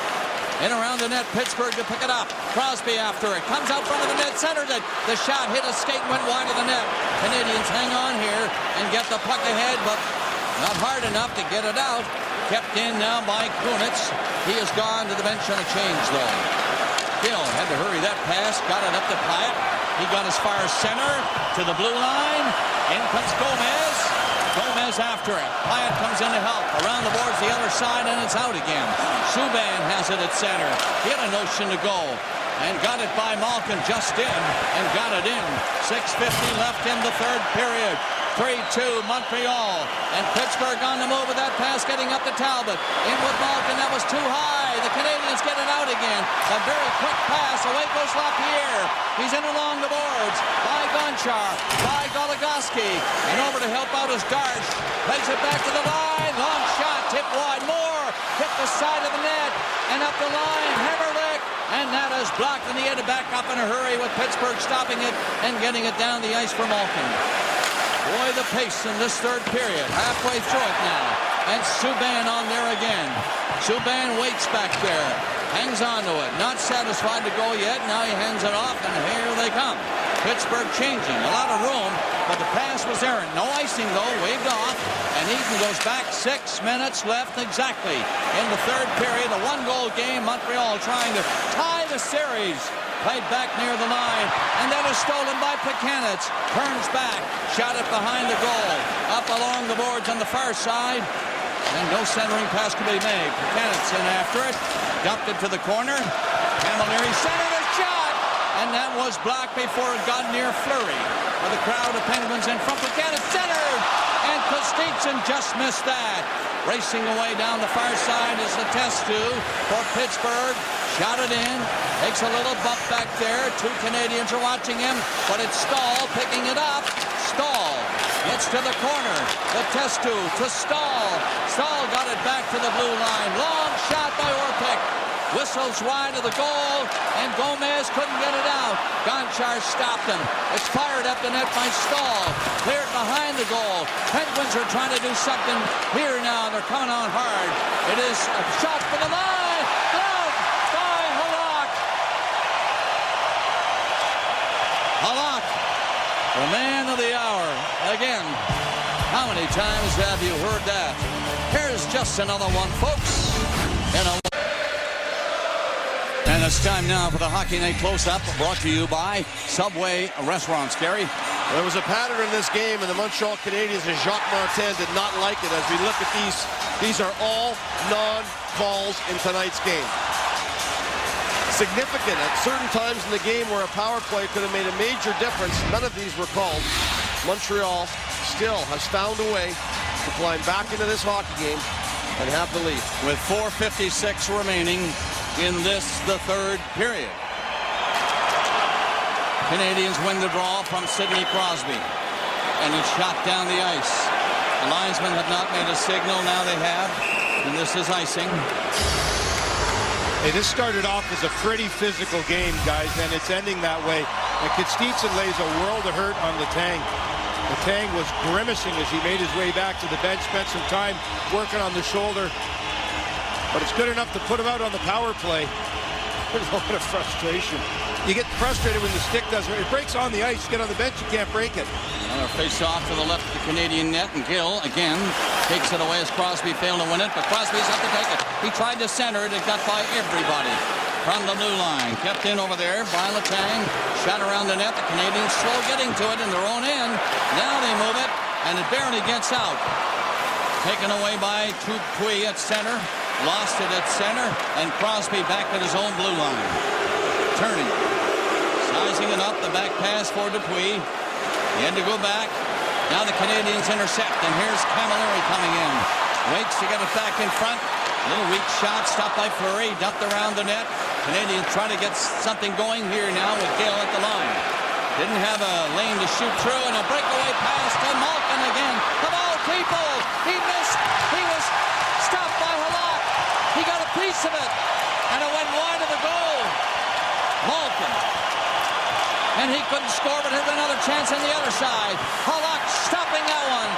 In around the net, Pittsburgh to pick it up. Crosby after it. Comes out front of the net, centered it. The shot hit a skate and went wide of the net. Canadiens hang on here and get the puck ahead, but not hard enough to get it out. Kept in now by Kunitz. He has gone to the bench on a change, though. Gill had to hurry that pass. Got it up to Pyatt. He got as far as center to the blue line. In comes Gomez. Gomez after it. Pyatt comes in to help. Around the boards the other side, and it's out again. Subban has it at center. He had a notion to go. And got it by Malkin just in. And got it in. 6:50 left in the third period. 3-2 Montreal. And Pittsburgh on the move with that pass getting up to Talbot. In with Malkin. That was too high. The Canadiens get it out again. A very quick pass. Away goes Lapierre. He's in along the boards. By Gonchar. By Goligoski. And over to help out is Darsh. Plays it back to the line. Long shot. Tip wide. Moore. Hit the side of the net. And up the line. Hemerlich. And that is blocked. And he had to back up in a hurry with Pittsburgh stopping it and getting it down the ice for Malkin. Boy, the pace in this third period. Halfway through it now. And Subban on there again. Subban waits back there. Hangs on to it. Not satisfied to go yet. Now he hands it off, and here they come. Pittsburgh changing. A lot of room, but the pass was errant. No icing, though. Waved off. And Eaton goes back. 6 minutes left exactly in the third period. A one-goal game. Montreal trying to tie the series. Played back near the line, and then is stolen by Pekanitz. Turns back, shot it behind the goal. Up along the boards on the far side, and no centering pass could be made. Pekanitz in after it, dumped it to the corner. Camilleri centered a shot, and that was blocked before it got near Fleury. For the crowd of Penguins in front, Pekanitz centered, and Kostitsyn just missed that. Racing away down the far side is the test for Pittsburgh. Shot it in. Takes a little bump back there. 2 Canadiens are watching him, but it's Stahl picking it up. Stahl gets to the corner. The test to Stahl. Stahl got it back to the blue line. Long shot by Orpik. Whistles wide of the goal, and Gomez couldn't get it out. Gonchar stopped him. It's fired up the net by Stahl. Cleared behind the goal. Penguins are trying to do something here now. They're coming on hard. It is a shot for the line. Out by Halak. Halak, the man of the hour. Again, how many times have you heard that? Here's just another one, folks. And it's time now for the Hockey Night Close-Up, brought to you by Subway Restaurants. Gary? There was a pattern in this game, and the Montreal Canadiens and Jacques Martin did not like it. As we look at these are all non-calls in tonight's game. Significant at certain times in the game where a power play could have made a major difference. None of these were called. Montreal still has found a way to climb back into this hockey game and have the lead. With 4:56 remaining in this, the third period. Canadiens win the draw from Sidney Crosby. And he's shot down the ice. The linesmen have not made a signal. Now they have. And this is icing. Hey, this started off as a pretty physical game, guys, and it's ending that way. And Kostitsyn lays a world of hurt on Letang. Letang was grimacing as he made his way back to the bench, spent some time working on the shoulder. But it's good enough to put him out on the power play. There's a lot of frustration. You get frustrated when the stick doesn't. It breaks on the ice. You get on the bench, you can't break it. Another face-off to the left of the Canadian net, and Gill again takes it away as Crosby failed to win it, but Crosby's up to take it. He tried to center it. It got by everybody from the blue line. Kept in over there by Letang. Shot around the net. The Canadians slow getting to it in their own end. Now they move it, and it barely gets out. Taken away by Dupuis at center. Lost it at center, and Crosby back at his own blue line. Turning. Sizing it up. The back pass for Dupuis. He had to go back. Now the Canadians intercept, and here's Camilleri coming in. Waits to get it back in front. Little weak shot, stopped by Fleury, dumped around the net. Canadians trying to get something going here now with Gill at the line. Didn't have a lane to shoot through, and a breakaway pass to Malkin again. Of all people, he missed. He was stopped by Halak. He got a piece of it, and it went wide of the goal. Malkin. And he couldn't score, but had another chance on the other side. Halak stopping that one.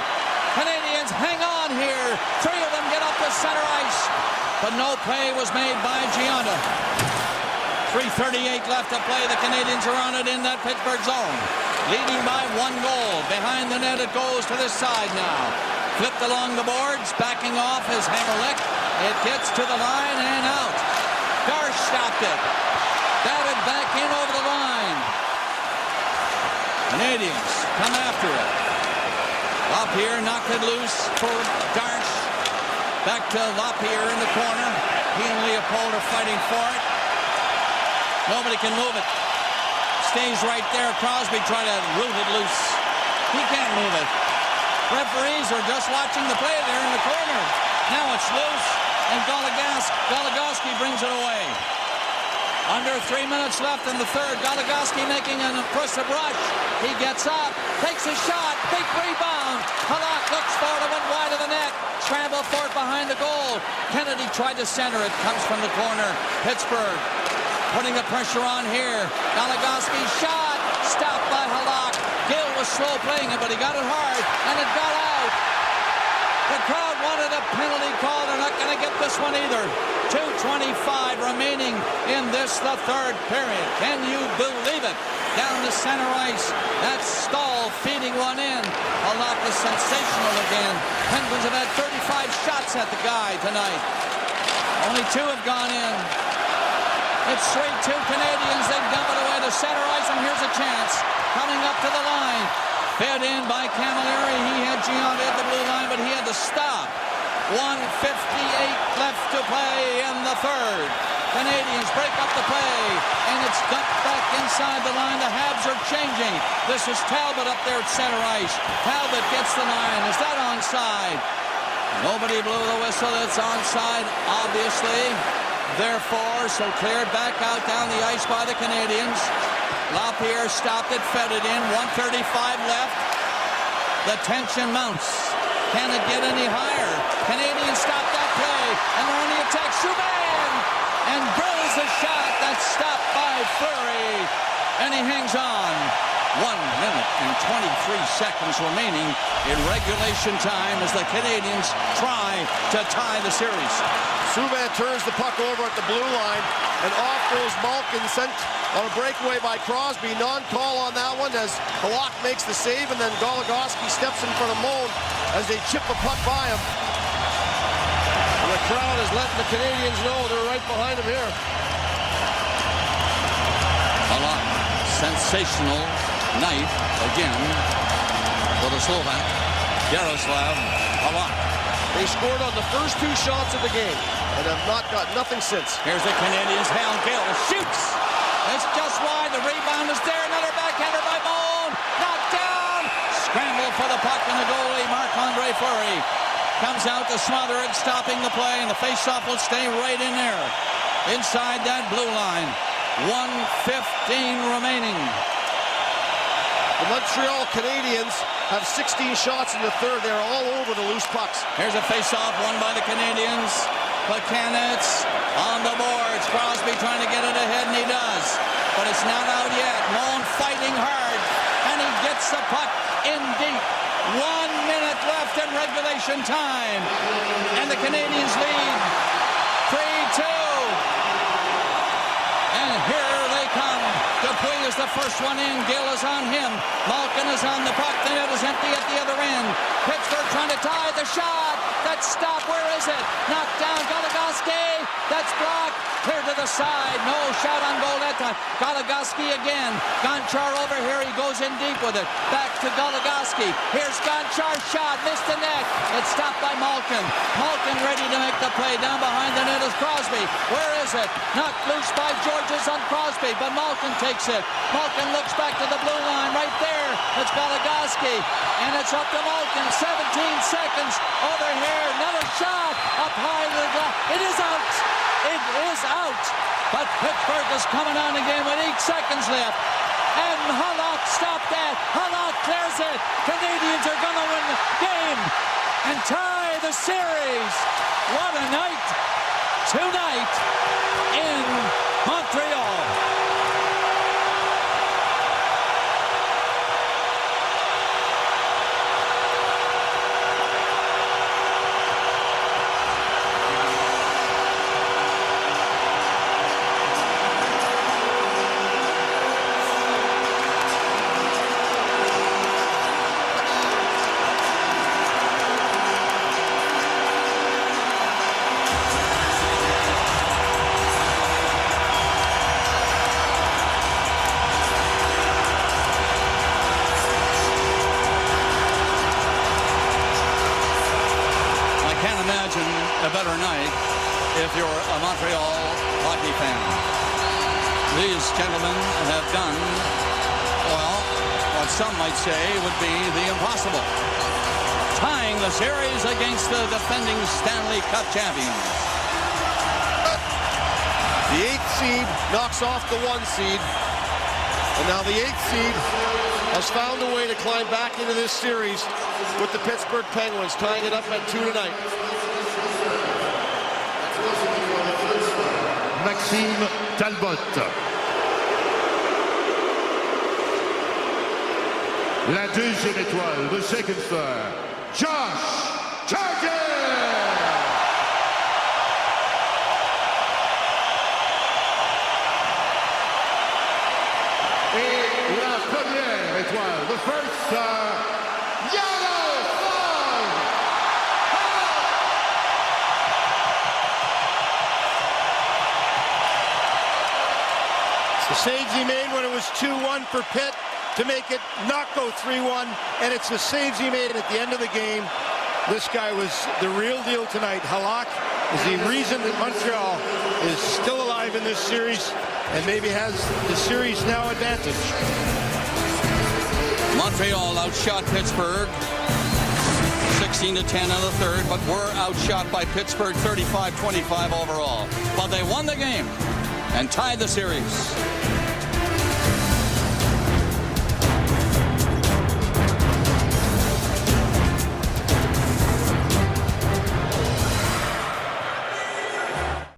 Canadians hang on here. Three of them get up the center ice. But no play was made by Gianda. 3:38 left to play. The Canadians are on it in that Pittsburgh zone. Leading by 1 goal. Behind the net it goes to this side now. Flipped along the boards. Backing off is Hammerlick. It gets to the line and out. Darsh stopped it. Batted back in over the line. Canadians come after it. Lapierre knocked it loose for Darsh. Back to Lapierre in the corner. He and Leopold are fighting for it. Nobody can move it. Stays right there. Crosby trying to root it loose. He can't move it. Referees are just watching the play there in the corner. Now it's loose, and Goligoski brings it away. Under 3 minutes left in the third. Goligoski making an impressive rush. He gets up, takes a shot, big rebound. Halak looks for it, went wide of the net. Scramble for it behind the goal. Kennedy tried to center it, comes from the corner. Pittsburgh putting the pressure on here. Goligoski shot, stopped by Halak. Gill was slow playing it, but he got it hard, and it got out. The crowd wanted a penalty call. They're not going to get this one either. 2:25 remaining in this, the third period. Can you believe it? Down the center ice. That's Stahl feeding one in. Halak is sensational again. Penguins have had 35 shots at the guy tonight. Only 2 have gone in. It's 3-2 Canadians. They dump it away to center ice, and here's a chance. Coming up to the line. Fed in by Camilleri. He had Gianda at the blue line, but he had to stop. 1:58 left to play in the third. Canadians break up the play, and it's dumped back inside the line. The Habs are changing. This is Talbot up there at center ice. Talbot gets the line. Is that onside? Nobody blew the whistle. It's onside, obviously. Therefore, so cleared back out down the ice by the Canadians. Lapierre stopped it, fed it in. 1:35 left. The tension mounts. Can it get any higher? Canadians stop that play, and they're on the attack. Subban! And drills the shot. That's stopped by Fleury. And he hangs on. 1 minute and 23 seconds remaining in regulation time as the Canadians try to tie the series. Subban turns the puck over at the blue line, and off goes Malkin, sent on a breakaway by Crosby. Non-call on that one as Halak makes the save, and then Goligoski steps in front of Moan as they chip the puck by him. And the crowd is letting the Canadians know they're right behind him here. Halak, sensational night again for the Slovak, Jaroslav Halak. They scored on the first 2 shots of the game and have not got nothing since. Here's the Canadiens. Hal Gill shoots. It's just wide. The rebound is there. Another backhander by Bone. Knocked down. Scramble for the puck, and the goalie, Marc-Andre Fleury, comes out to smother it, stopping the play, and the faceoff will stay right in there, inside that blue line. 1:15 remaining. The Montreal Canadiens have 16 shots in the third. They're all over the loose pucks. Here's a face-off won by the Canadiens. Placanitz on the boards. Crosby trying to get it ahead, and he does. But it's not out yet. Moan fighting hard, and he gets the puck in deep. 1 minute left in regulation time, and the Canadiens lead 3-2. And here they come. Dupuis is the first one in. Gill is on him. Malkin is on the puck. The net is empty at the other end. Pittsburgh trying to tie the shot. That's stopped. Where is it? Knocked down. Goligoski. That's blocked. Clear to the side. No shot on goal that time. Goligoski again. Gonchar over here. He goes in deep with it. Back to Goligoski. Here's Gonchar's shot. Missed the net. It's stopped by Malkin. Malkin ready to make the play. Down behind the net is Crosby. Where is it? Knocked loose by Georges on Crosby, but Malkin takes it. Malkin looks back to the blue line. Right there. It's Goligoski. And it's up to Malkin. 17 seconds over here. Another shot up high to the glass. It is out. It is out. But Pittsburgh is coming on again with 8 seconds left. And Halak stopped that. Halak clears it. Canadiens are going to win the game and tie the series. What a night tonight in Montreal. A better night if you're a Montreal hockey fan. These gentlemen have done, well, what some might say would be the impossible. Tying the series against the defending Stanley Cup champions. The 8th seed knocks off the 1 seed. And now the 8th seed has found a way to climb back into this series with the Pittsburgh Penguins, tying it up at 2 tonight. Maxime Talbot. La deuxième étoile, the second star, Josh Target. Et la première étoile, the first star, The saves he made when it was 2-1 for Pitt to make it not go 3-1, and it's the saves he made at the end of the game. This guy was the real deal tonight. Halak is the reason that Montreal is still alive in this series and maybe has the series now advantage. Montreal outshot Pittsburgh 16-10 in the third, but were outshot by Pittsburgh 35-25 overall. But they won the game and tied the series.